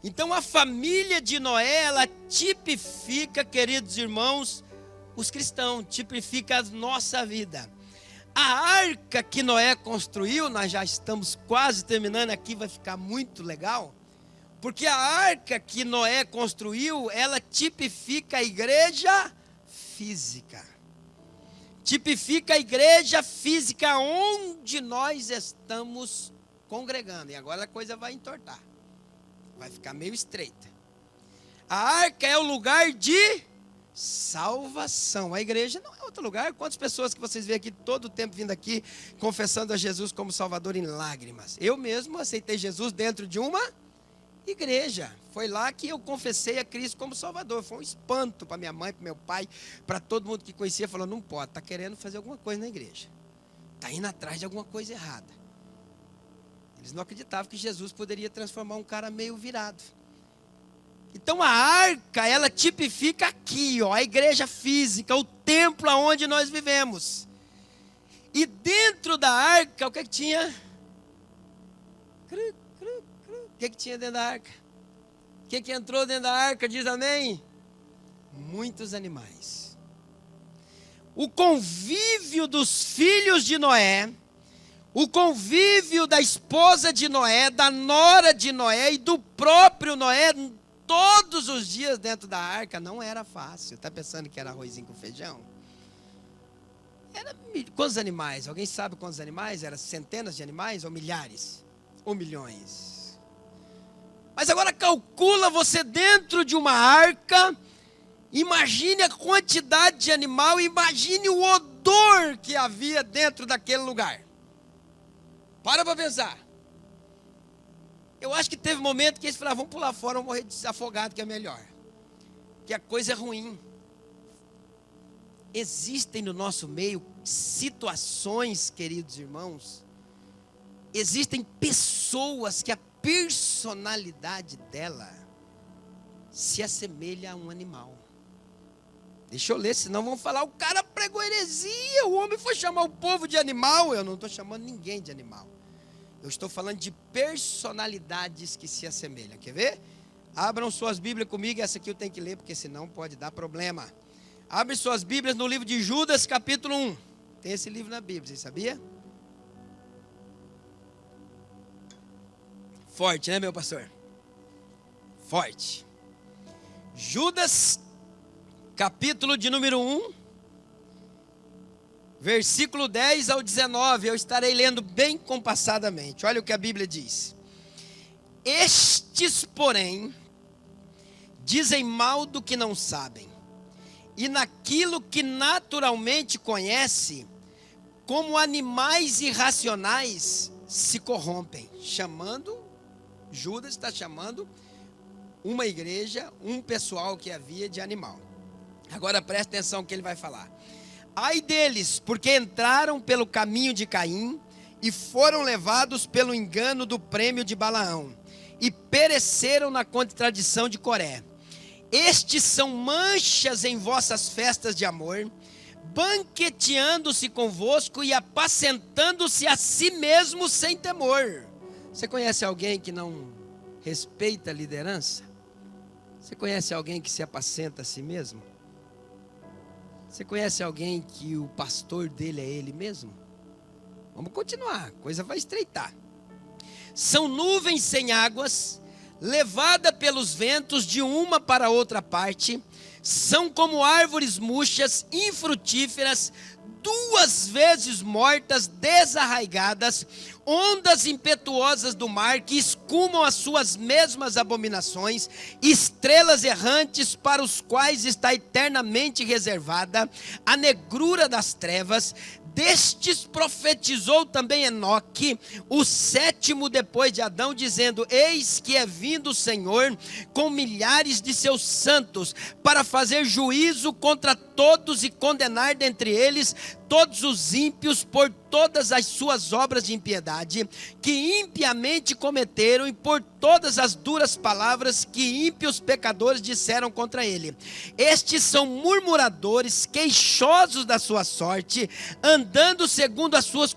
Então a família de Noé, ela tipifica, queridos irmãos, os cristãos, tipifica a nossa vida. A arca que Noé construiu, nós já estamos quase terminando aqui, vai ficar muito legal. Porque a arca que Noé construiu, ela tipifica a igreja física. tipifica a igreja física onde nós estamos congregando. E agora a coisa vai entortar. Vai ficar meio estreita. A arca é o lugar de salvação. A igreja não é outro lugar. Quantas pessoas que vocês veem aqui todo o tempo vindo aqui confessando a Jesus como Salvador em lágrimas? Eu mesmo aceitei Jesus dentro de uma igreja. Foi lá que eu confessei a Cristo como Salvador. Foi um espanto para minha mãe, para meu pai, para todo mundo que conhecia. Falou, não pode, está querendo fazer alguma coisa na igreja. Está indo atrás de alguma coisa errada. Eles não acreditavam que Jesus poderia transformar um cara meio virado. Então a arca, ela tipifica aqui, ó, a igreja física, o templo onde nós vivemos. E dentro da arca, o que tinha? O que tinha dentro da arca? O que entrou dentro da arca? Diz amém? Muitos animais. O convívio dos filhos de Noé, o convívio da esposa de Noé, da nora de Noé e do próprio Noé, todos os dias dentro da arca, não era fácil. Está pensando que era arrozinho com feijão? Era quantos animais? Alguém sabe quantos animais? Era centenas de animais ou milhares? Ou milhões? Mas agora calcula você dentro de uma arca, imagine a quantidade de animal, imagine o odor que havia dentro daquele lugar. Para pensar. Eu acho que teve um momento que eles falaram, vamos pular fora, vamos morrer afogado, que é melhor. Que a coisa é ruim. Existem no nosso meio situações, queridos irmãos, existem pessoas que a personalidade dela se assemelha a um animal. Deixa eu ler, senão vão falar, o cara pregou heresia, o homem foi chamar o povo de animal. Eu não estou chamando ninguém de animal. Eu estou falando de personalidades que se assemelham. Quer ver? Abram suas Bíblias comigo, essa aqui eu tenho que ler, porque senão pode dar problema. Abre suas Bíblias no livro de Judas, capítulo 1. Tem esse livro na Bíblia, você sabia? Forte, né, meu pastor? Forte. Judas, capítulo de número 1, versículo 10 ao 19. Eu estarei lendo bem compassadamente. Olha o que a Bíblia diz. Estes, porém, dizem mal do que não sabem, e naquilo que naturalmente conhece, como animais irracionais, se corrompem. Judas está chamando uma igreja, um pessoal que havia de animal. Agora presta atenção no que ele vai falar. Ai deles, porque entraram pelo caminho de Caim e foram levados pelo engano do prêmio de Balaão e pereceram na contradição de Coré. Estes são manchas em vossas festas de amor, banqueteando-se convosco e apacentando-se a si mesmos sem temor. Você conhece alguém que não respeita a liderança? Você conhece alguém que se apacenta a si mesmo? Você conhece alguém que o pastor dele é ele mesmo? Vamos continuar, a coisa vai estreitar. São nuvens sem águas, levada pelos ventos de uma para outra parte, são como árvores murchas, infrutíferas, 2 vezes mortas, desarraigadas, ondas impetuosas do mar que escumam as suas mesmas abominações, estrelas errantes para os quais está eternamente reservada a negrura das trevas. Destes profetizou também Enoque, o 7º depois de Adão, dizendo: eis que é vindo o Senhor com milhares de seus santos, para fazer juízo contra todos e condenar dentre eles todos os ímpios por todas as suas obras de impiedade, que impiamente cometeram, e por todas as duras palavras que ímpios pecadores disseram contra ele. Estes são murmuradores, queixosos da sua sorte, andando segundo as suas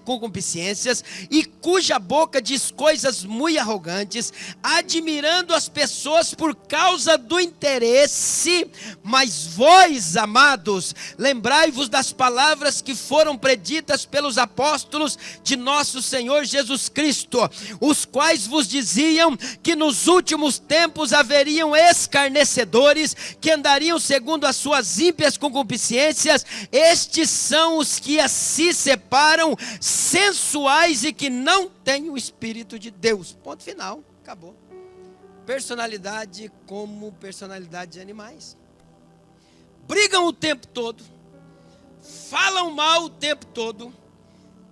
concupiscências, e cuja boca diz coisas muito arrogantes, admirando as pessoas por causa do interesse. Mas vós, amados, lembrai-vos das palavras palavras que foram preditas pelos apóstolos de nosso Senhor Jesus Cristo, os quais vos diziam que nos últimos tempos haveriam escarnecedores, que andariam segundo as suas ímpias concupiscências. Estes são os que se separam, sensuais e que não têm o Espírito de Deus. Ponto final, acabou. Personalidade como personalidade de animais. Brigam o tempo todo, falam mal o tempo todo,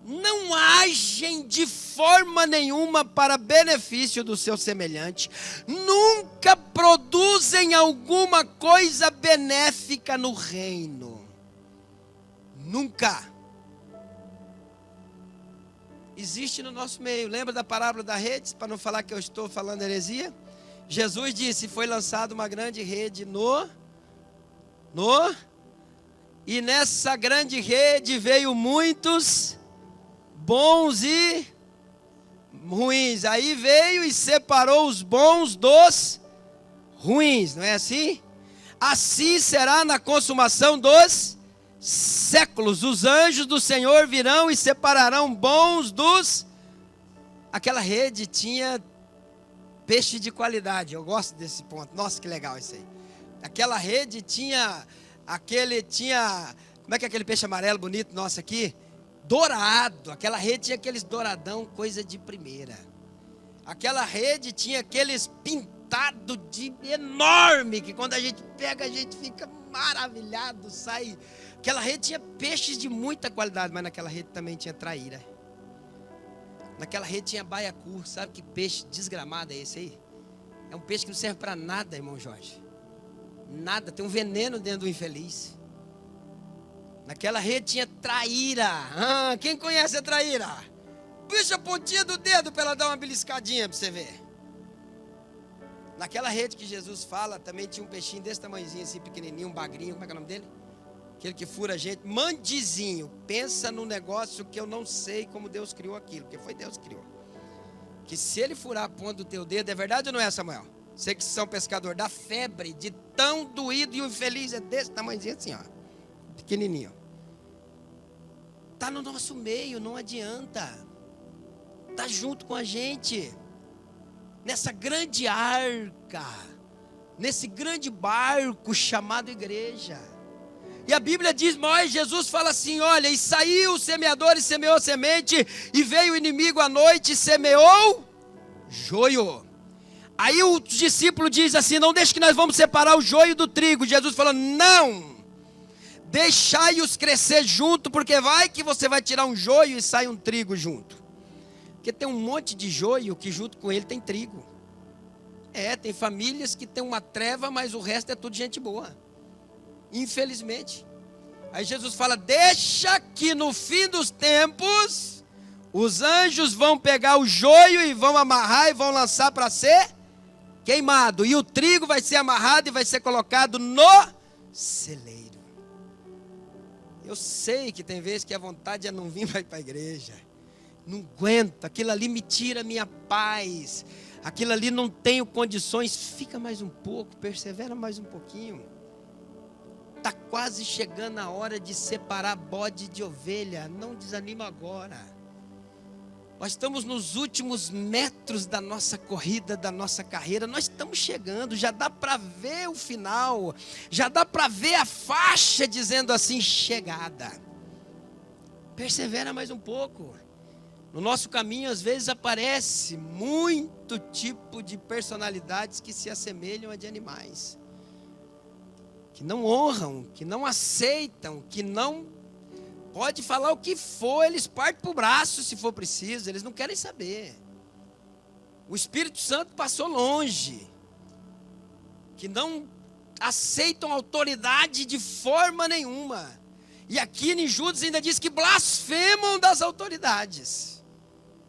não agem de forma nenhuma para benefício do seu semelhante, nunca produzem alguma coisa benéfica no reino. Nunca. Existe no nosso meio. Lembra da parábola da rede? Para não falar que eu estou falando heresia. Jesus disse, foi lançada uma grande rede e nessa grande rede veio muitos bons e ruins. Aí veio e separou os bons dos ruins, não é assim? Assim será na consumação dos séculos. Os anjos do Senhor virão e separarão bons dos... Aquela rede tinha peixe de qualidade. Eu gosto desse ponto. Nossa, que legal isso aí. Aquela rede tinha como é que é aquele peixe amarelo bonito nosso aqui? Dourado. Aquela rede tinha aqueles douradão, coisa de primeira. Aquela rede tinha aqueles pintado de enorme, que quando a gente pega a gente fica maravilhado, sai. Aquela rede tinha peixes de muita qualidade, mas naquela rede também tinha traíra. Naquela rede tinha baiacu. Sabe que peixe desgramado é esse aí? É um peixe que não serve para nada, irmão Jorge. Nada, tem um veneno dentro do infeliz. Naquela rede tinha traíra. Quem conhece a traíra? Puxa a pontinha do dedo para ela dar uma beliscadinha para você ver. Naquela rede que Jesus fala, também tinha um peixinho desse tamanhozinho, assim, pequenininho, um bagrinho, como é que é o nome dele? Aquele que fura a gente, mandizinho. Pensa num negócio que eu não sei como Deus criou aquilo, porque foi Deus que criou. Que se ele furar a ponta do teu dedo, é verdade ou não é, Samuel? Você que são pescador, dá febre de tão doído e o infeliz é desse tamanhozinho assim, ó. Pequenininho. Está no nosso meio, não adianta. Está junto com a gente. Nessa grande arca. Nesse grande barco chamado igreja. E a Bíblia diz, mas Jesus fala assim, olha, e saiu o semeador e semeou semente, e veio o inimigo à noite e semeou joio. Aí o discípulo diz assim, não deixe que nós vamos separar o joio do trigo. Jesus falou, não, deixai-os crescer junto, porque vai que você vai tirar um joio e sai um trigo junto. Porque tem um monte de joio que junto com ele tem trigo. Tem famílias que tem uma treva, mas o resto é tudo gente boa. Infelizmente. Aí Jesus fala, deixa que no fim dos tempos, os anjos vão pegar o joio e vão amarrar e vão lançar para ser queimado. E o trigo vai ser amarrado e vai ser colocado no celeiro. Eu sei que tem vezes que a vontade é não vir mais para a igreja. Não aguento, aquilo ali me tira a minha paz. Aquilo ali não tenho condições. Fica mais um pouco, persevera mais um pouquinho. Está quase chegando a hora de separar bode de ovelha. Não desanima agora. Nós estamos nos últimos metros da nossa corrida, da nossa carreira. Nós estamos chegando, já dá para ver o final. Já dá para ver a faixa dizendo assim, chegada. Persevera mais um pouco. No nosso caminho, às vezes, aparece muito tipo de personalidades que se assemelham a de animais. Que não honram, que não aceitam, que não... Pode falar o que for, eles partem para o braço se for preciso, eles não querem saber. O Espírito Santo passou longe. Que não aceitam autoridade de forma nenhuma. E aqui em Judas ainda diz que blasfemam das autoridades.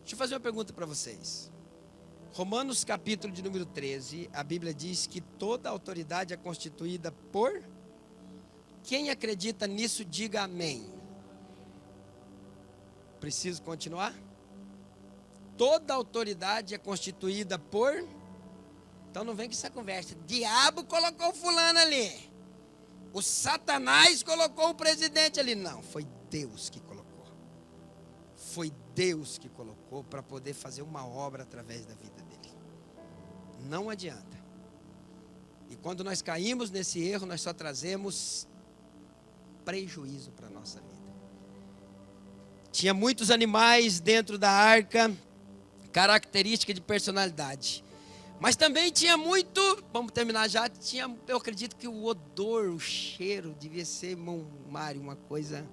Deixa eu fazer uma pergunta para vocês. Romanos capítulo de número 13, a Bíblia diz que toda autoridade é constituída por... Quem acredita nisso, diga amém. Preciso continuar? Toda autoridade é constituída por... Então não vem com essa conversa. Diabo colocou fulano ali. O Satanás colocou o presidente ali. Não, foi Deus que colocou. Foi Deus que colocou para poder fazer uma obra através da vida dele. Não adianta. E quando nós caímos nesse erro, nós só trazemos prejuízo para a nossa vida. Tinha muitos animais dentro da arca, característica de personalidade. Mas também tinha muito, vamos terminar já, eu acredito que o odor, o cheiro, devia ser, Mário, uma coisa,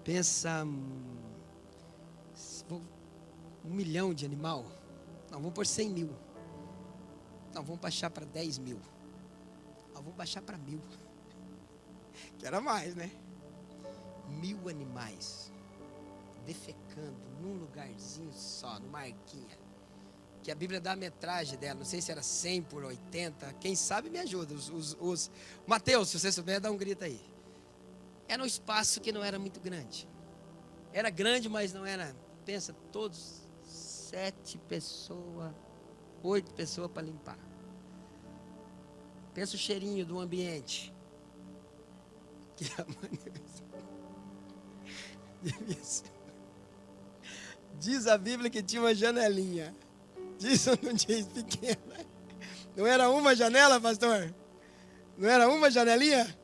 pensa, 1 milhão de animal, não, vamos por 100 mil, não, vamos baixar para 10 mil, não, vamos baixar para 1000, que era mais, né? 1000 animais, defecando num lugarzinho só, numa arquinha. Que a Bíblia dá a metragem dela, não sei se era 100 por 80, quem sabe me ajuda. Mateus, se você souber, dá um grito aí. Era um espaço que não era muito grande. Era grande, mas não era, pensa, todos 7 pessoas, 8 pessoas para limpar. Pensa o cheirinho do ambiente. Que devia ser. Diz a Bíblia que tinha uma janelinha. Diz ou não diz? Pequena. Não era uma janela, pastor? Não era uma janelinha?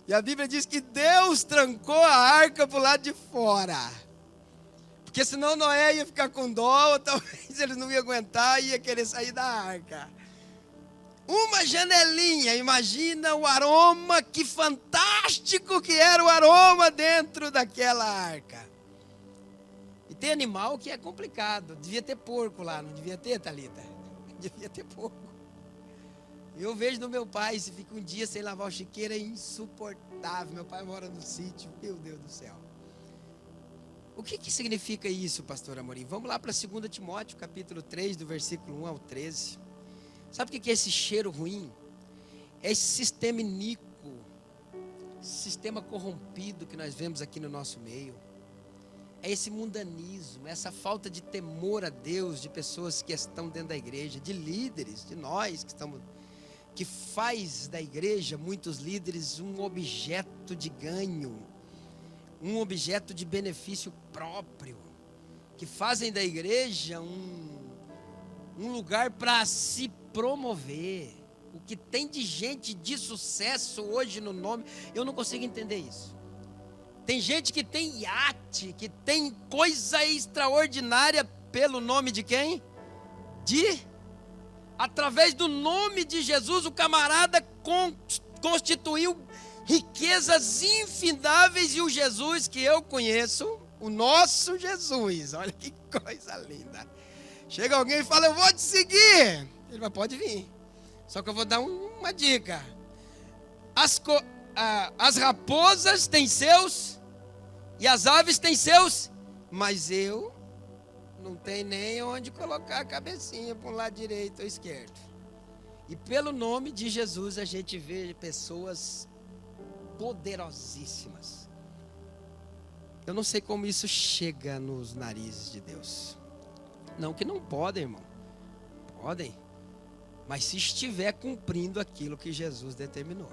E a Bíblia diz que Deus trancou a arca para o lado de fora. Porque senão Noé ia ficar com dó, ou talvez eles não iam aguentar e ia querer sair da arca. Uma janelinha, imagina o aroma, que fantástico que era o aroma dentro daquela arca. E tem animal que é complicado. Devia ter porco lá, não devia ter, Thalita? Devia ter porco. Eu vejo no meu pai, se fica um dia sem lavar o chiqueiro, é insuportável. Meu pai mora no sítio, meu Deus do céu. O que significa isso, pastor Amorim? Vamos lá para 2 Timóteo, capítulo 3, do versículo 1 ao 13. Sabe o que é esse cheiro ruim? É esse sistema iníquo, sistema corrompido que nós vemos aqui no nosso meio. É esse mundanismo, essa falta de temor a Deus, de pessoas que estão dentro da igreja, de líderes, de nós que estamos, que faz da igreja, muitos líderes, um objeto de ganho, um objeto de benefício próprio, que fazem da igreja um lugar para se promover. O que tem de gente de sucesso hoje no nome, eu não consigo entender isso. Tem gente que tem iate, que tem coisa extraordinária pelo nome de quem? Através do nome de Jesus, o camarada constituiu riquezas infindáveis. E o Jesus que eu conheço, o nosso Jesus, olha que coisa linda. Chega alguém e fala, eu vou te seguir. Ele vai, pode vir. Só que eu vou dar uma dica. As raposas têm seus e as aves têm seus, mas eu não tenho nem onde colocar a cabecinha para um lado direito ou esquerdo. E pelo nome de Jesus a gente vê pessoas poderosíssimas. Eu não sei como isso chega nos narizes de Deus. Não que não podem, irmão. Podem. Mas se estiver cumprindo aquilo que Jesus determinou.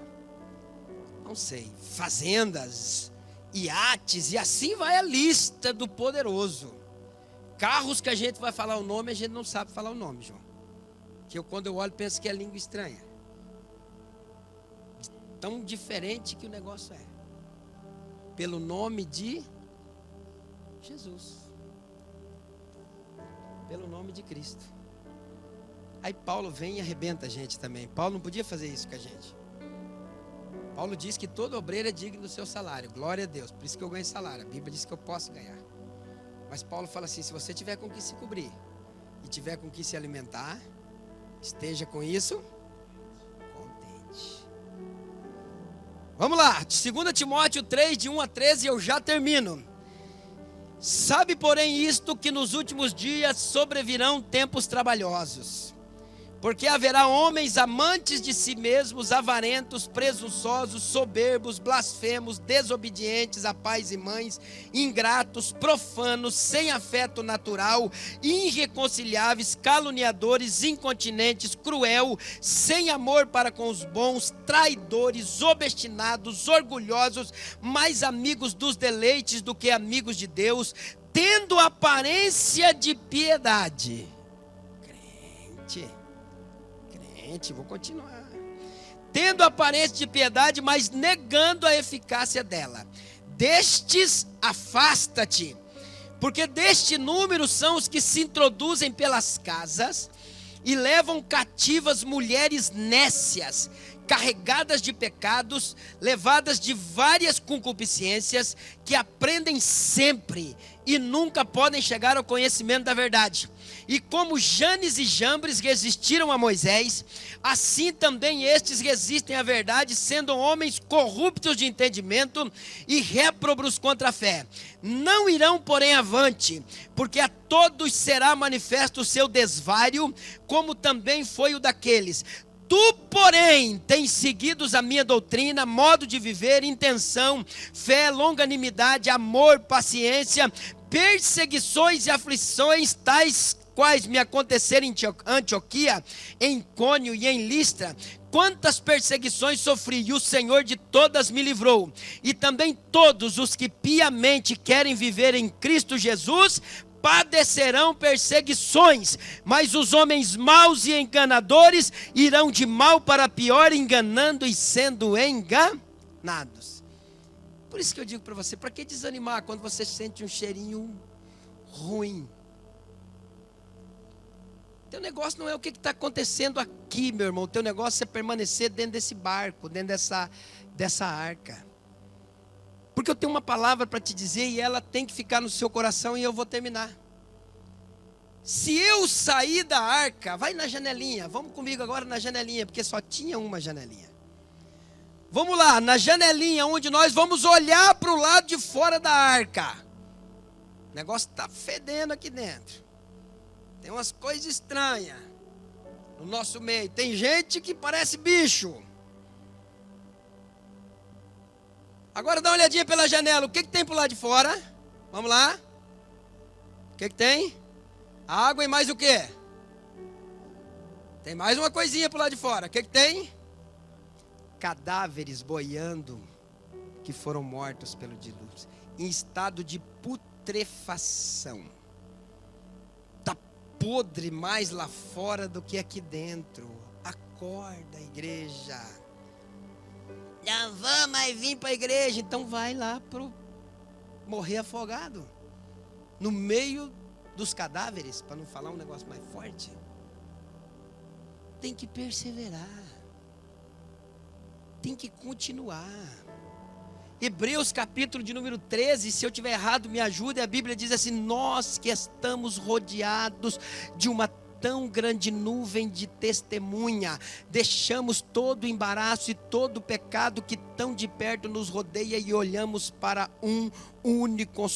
Não sei. Fazendas, iates, e assim vai a lista do poderoso. Carros que a gente vai falar o nome, a gente não sabe falar o nome, João. Que quando eu olho, penso que é língua estranha. Tão diferente que o negócio é. Pelo nome de Jesus. Pelo nome de Cristo. Aí Paulo vem e arrebenta a gente também. Paulo não podia fazer isso com a gente. Paulo diz que todo obreiro é digno do seu salário. Glória a Deus. Por isso que eu ganho salário. A Bíblia diz que eu posso ganhar. Mas Paulo fala assim, se você tiver com que se cobrir e tiver com que se alimentar, esteja com isso contente. Vamos lá. 2 Timóteo 3, de 1 a 13, eu já termino. Sabe, porém, isto, que nos últimos dias sobrevirão tempos trabalhosos. Porque haverá homens amantes de si mesmos, avarentos, presunçosos, soberbos, blasfemos, desobedientes a pais e mães, ingratos, profanos, sem afeto natural, irreconciliáveis, caluniadores, incontinentes, cruel, sem amor para com os bons, traidores, obstinados, orgulhosos, mais amigos dos deleites do que amigos de Deus, tendo aparência de piedade. Crente, vou continuar. Tendo aparência de piedade, mas negando a eficácia dela. Destes afasta-te, porque deste número são os que se introduzem pelas casas e levam cativas mulheres nécias, carregadas de pecados, levadas de várias concupiscências, que aprendem sempre e nunca podem chegar ao conhecimento da verdade. E como Janes e Jambres resistiram a Moisés, assim também estes resistem à verdade, sendo homens corruptos de entendimento e réprobos contra a fé. Não irão, porém, avante, porque a todos será manifesto o seu desvário, como também foi o daqueles. Tu, porém, tens seguido a minha doutrina, modo de viver, intenção, fé, longanimidade, amor, paciência, perseguições e aflições, tais quais me aconteceram em Antioquia, em Icônio e em Listra. Quantas perseguições sofri, e o Senhor de todas me livrou. E também todos os que piamente querem viver em Cristo Jesus padecerão perseguições, mas os homens maus e enganadores irão de mal para pior, enganando e sendo enganados. Por isso que eu digo para você, para que desanimar quando você sente um cheirinho ruim? Teu negócio não é o que está acontecendo aqui, meu irmão. Teu negócio é permanecer dentro desse barco, dentro dessa arca. Porque eu tenho uma palavra para te dizer e ela tem que ficar no seu coração e eu vou terminar. Se eu sair da arca, vai na janelinha, vamos comigo agora na janelinha, porque só tinha uma janelinha. Vamos lá, na janelinha onde nós vamos olhar para o lado de fora da arca. O negócio está fedendo aqui dentro. Tem umas coisas estranhas no nosso meio. Tem gente que parece bicho. Agora dá uma olhadinha pela janela. O que tem para o lado de fora? Vamos lá. O que tem? Água e mais o quê? Tem mais uma coisinha para o lado de fora. O que tem? Cadáveres boiando que foram mortos pelo dilúvio, em estado de putrefação. Está podre mais lá fora do que aqui dentro. Acorda, igreja. Não vamos mais vir para a igreja. Então vai lá para morrer afogado. No meio dos cadáveres, para não falar um negócio mais forte. Tem que perseverar. Tem que continuar. Hebreus capítulo de número 13, se eu tiver errado me ajude, a Bíblia diz assim: nós que estamos rodeados de uma tão grande nuvem de testemunha, deixamos todo o embaraço e todo o pecado que tão de perto nos rodeia e olhamos para um único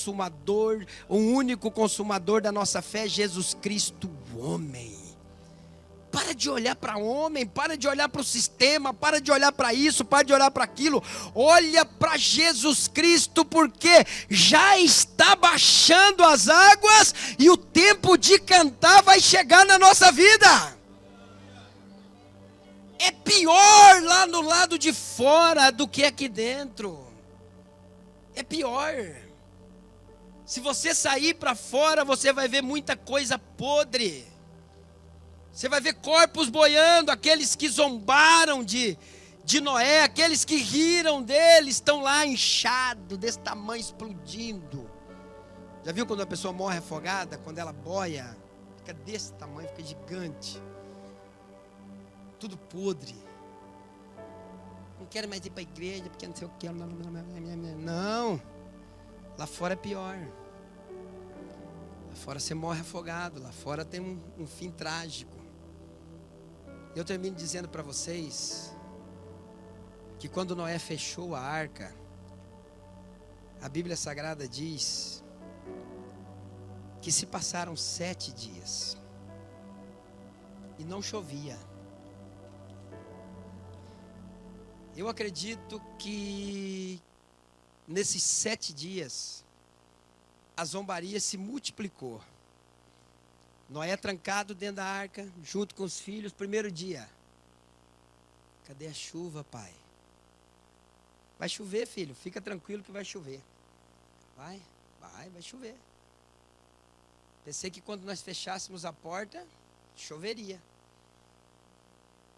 consumador da nossa fé, Jesus Cristo, o homem. Para de olhar para o homem, para de olhar para o sistema, para de olhar para isso, para de olhar para aquilo. Olha para Jesus Cristo, porque já está baixando as águas e o tempo de cantar vai chegar na nossa vida. É pior lá no lado de fora do que aqui dentro. É pior. Se você sair para fora, você vai ver muita coisa podre. Você vai ver corpos boiando, aqueles que zombaram de Noé, aqueles que riram dele, estão lá inchados, desse tamanho, explodindo. Já viu quando a pessoa morre afogada? Quando ela boia, fica desse tamanho, fica gigante. Tudo podre. Não quero mais ir para a igreja, porque não sei o que. Não, lá fora é pior. Lá fora você morre afogado, lá fora tem um fim trágico. Eu termino dizendo para vocês que quando Noé fechou a arca, a Bíblia Sagrada diz que se passaram 7 dias. e não chovia. Eu acredito que nesses 7 dias a zombaria se multiplicou. Noé trancado dentro da arca, junto com os filhos, primeiro dia. Cadê a chuva, pai? Vai chover, filho, fica tranquilo que vai chover. Vai chover. Pensei que quando nós fechássemos a porta, choveria.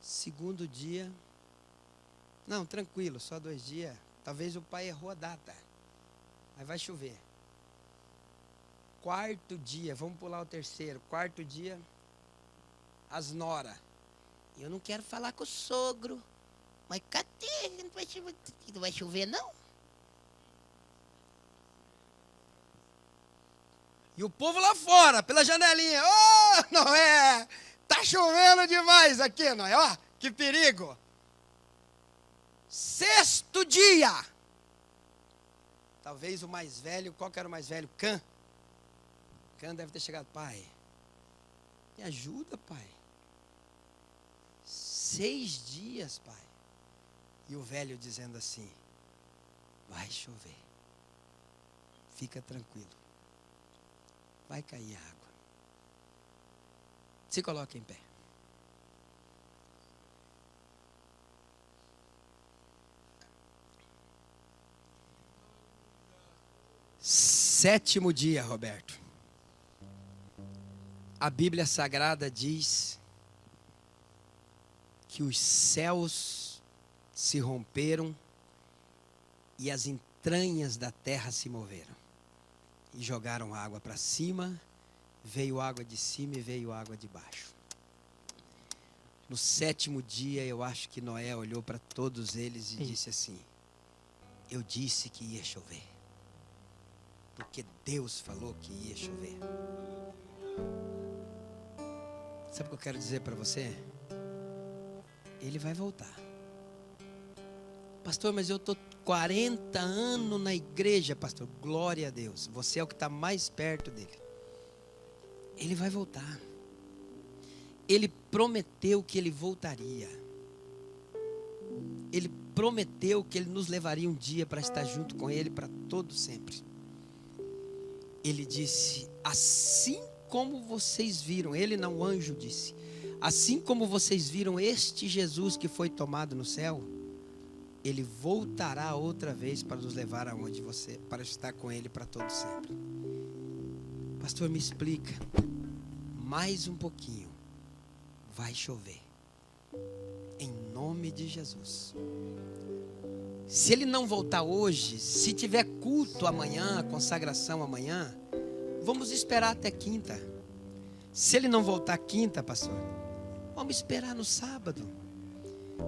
Segundo dia, não, tranquilo, só 2 dias. Talvez o pai errou a data, mas vai chover. 4º dia, vamos pular o 3º. 4º dia, as nora. Eu não quero falar com o sogro. Mas cadê? Não vai chover, não? E o povo lá fora, pela janelinha. Ô, Noé, tá chovendo demais aqui, Noé. Ó, que perigo. 6º dia. Talvez o mais velho, qual que era o mais velho? Cã. Cã deve ter chegado. Pai, me ajuda, pai. 6 dias, pai. E o velho dizendo assim: vai chover. Fica tranquilo. Vai cair água. Se coloque em pé. Sétimo dia, Roberto. A Bíblia Sagrada diz que os céus se romperam e as entranhas da terra se moveram. E jogaram água para cima, veio água de cima e veio água de baixo. No 7º dia, eu acho que Noé olhou para todos eles e disse assim: eu disse que ia chover, porque Deus falou que ia chover. Sabe o que eu quero dizer para você? Ele vai voltar. Pastor, mas eu estou 40 anos na igreja, pastor. Glória a Deus. Você é o que está mais perto dele. Ele vai voltar. Ele prometeu que ele voltaria. Ele prometeu que ele nos levaria um dia para estar junto com ele para todo sempre. Ele disse: assim como vocês viram, ele não, o anjo disse, assim como vocês viram este Jesus que foi tomado no céu, ele voltará outra vez para nos levar aonde você, para estar com ele para todo sempre. Pastor, me explica. Mais um pouquinho. Vai chover. Em nome de Jesus. Se ele não voltar hoje, se tiver culto amanhã, consagração amanhã, vamos esperar até quinta. Se ele não voltar quinta, pastor, vamos esperar no sábado.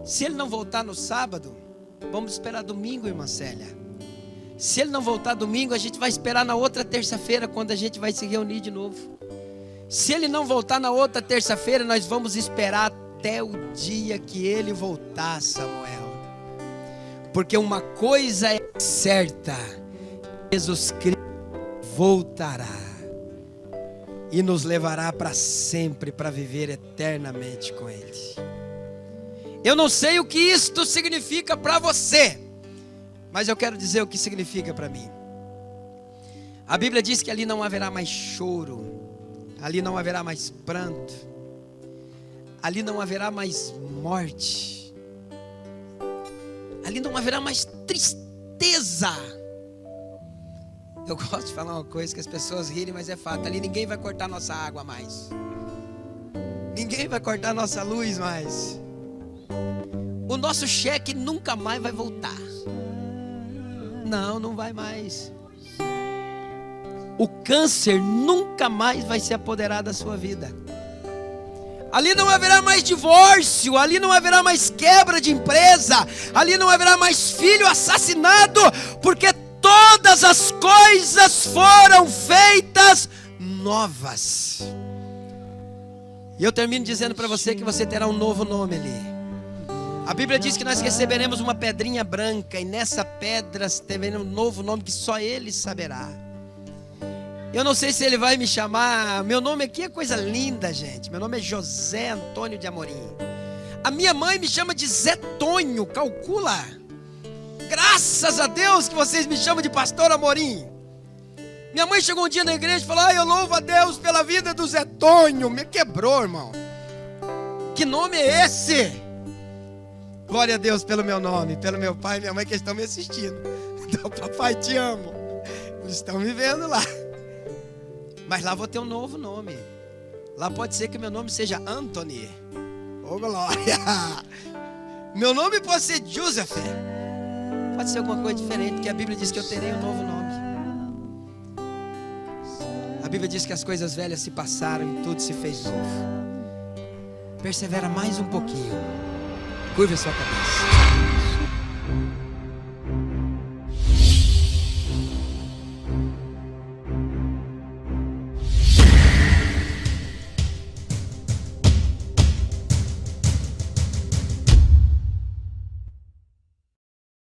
Se ele não voltar no sábado, vamos esperar domingo, irmã Célia. Se ele não voltar domingo, a gente vai esperar na outra terça-feira, quando a gente vai se reunir de novo. Se ele não voltar na outra terça-feira, nós vamos esperar até o dia que ele voltar, Samuel. Porque uma coisa é certa: Jesus Cristo voltará e nos levará para sempre, para viver eternamente com ele. Eu não sei o que isto significa para você, mas eu quero dizer o que significa para mim. A Bíblia diz que ali não haverá mais choro, ali não haverá mais pranto, ali não haverá mais morte, ali não haverá mais tristeza. Eu gosto de falar uma coisa que as pessoas rirem, mas é fato. Ali ninguém vai cortar nossa água mais, ninguém vai cortar nossa luz mais. O nosso cheque nunca mais vai voltar. Não, não vai mais. O câncer nunca mais vai se apoderar da sua vida. Ali não haverá mais divórcio, ali não haverá mais quebra de empresa, ali não haverá mais filho assassinado, porque todas as coisas foram feitas novas. E eu termino dizendo para você que você terá um novo nome ali. A Bíblia diz que nós receberemos uma pedrinha branca, e nessa pedra teremos um novo nome que só Ele saberá. Eu não sei se ele vai me chamar. Meu nome aqui é coisa linda, gente. Meu nome é José Antônio de Amorim. A minha mãe me chama de Zé Tonho, calcula. Graças a Deus que vocês me chamam de Pastor Amorim. Minha mãe chegou um dia na igreja e falou: eu louvo a Deus pela vida do Zé Tonho. Me quebrou, irmão. Que nome é esse? Glória a Deus pelo meu nome, pelo meu pai e minha mãe que estão me assistindo. Então, papai, te amo. Eles estão me vendo lá. Mas lá vou ter um novo nome. Lá pode ser que meu nome seja Anthony. Oh, glória! Meu nome pode ser Joseph. Pode ser alguma coisa diferente, porque a Bíblia diz que eu terei um novo nome. A Bíblia diz que as coisas velhas se passaram e tudo se fez novo. Persevera mais um pouquinho. Curva a sua cabeça.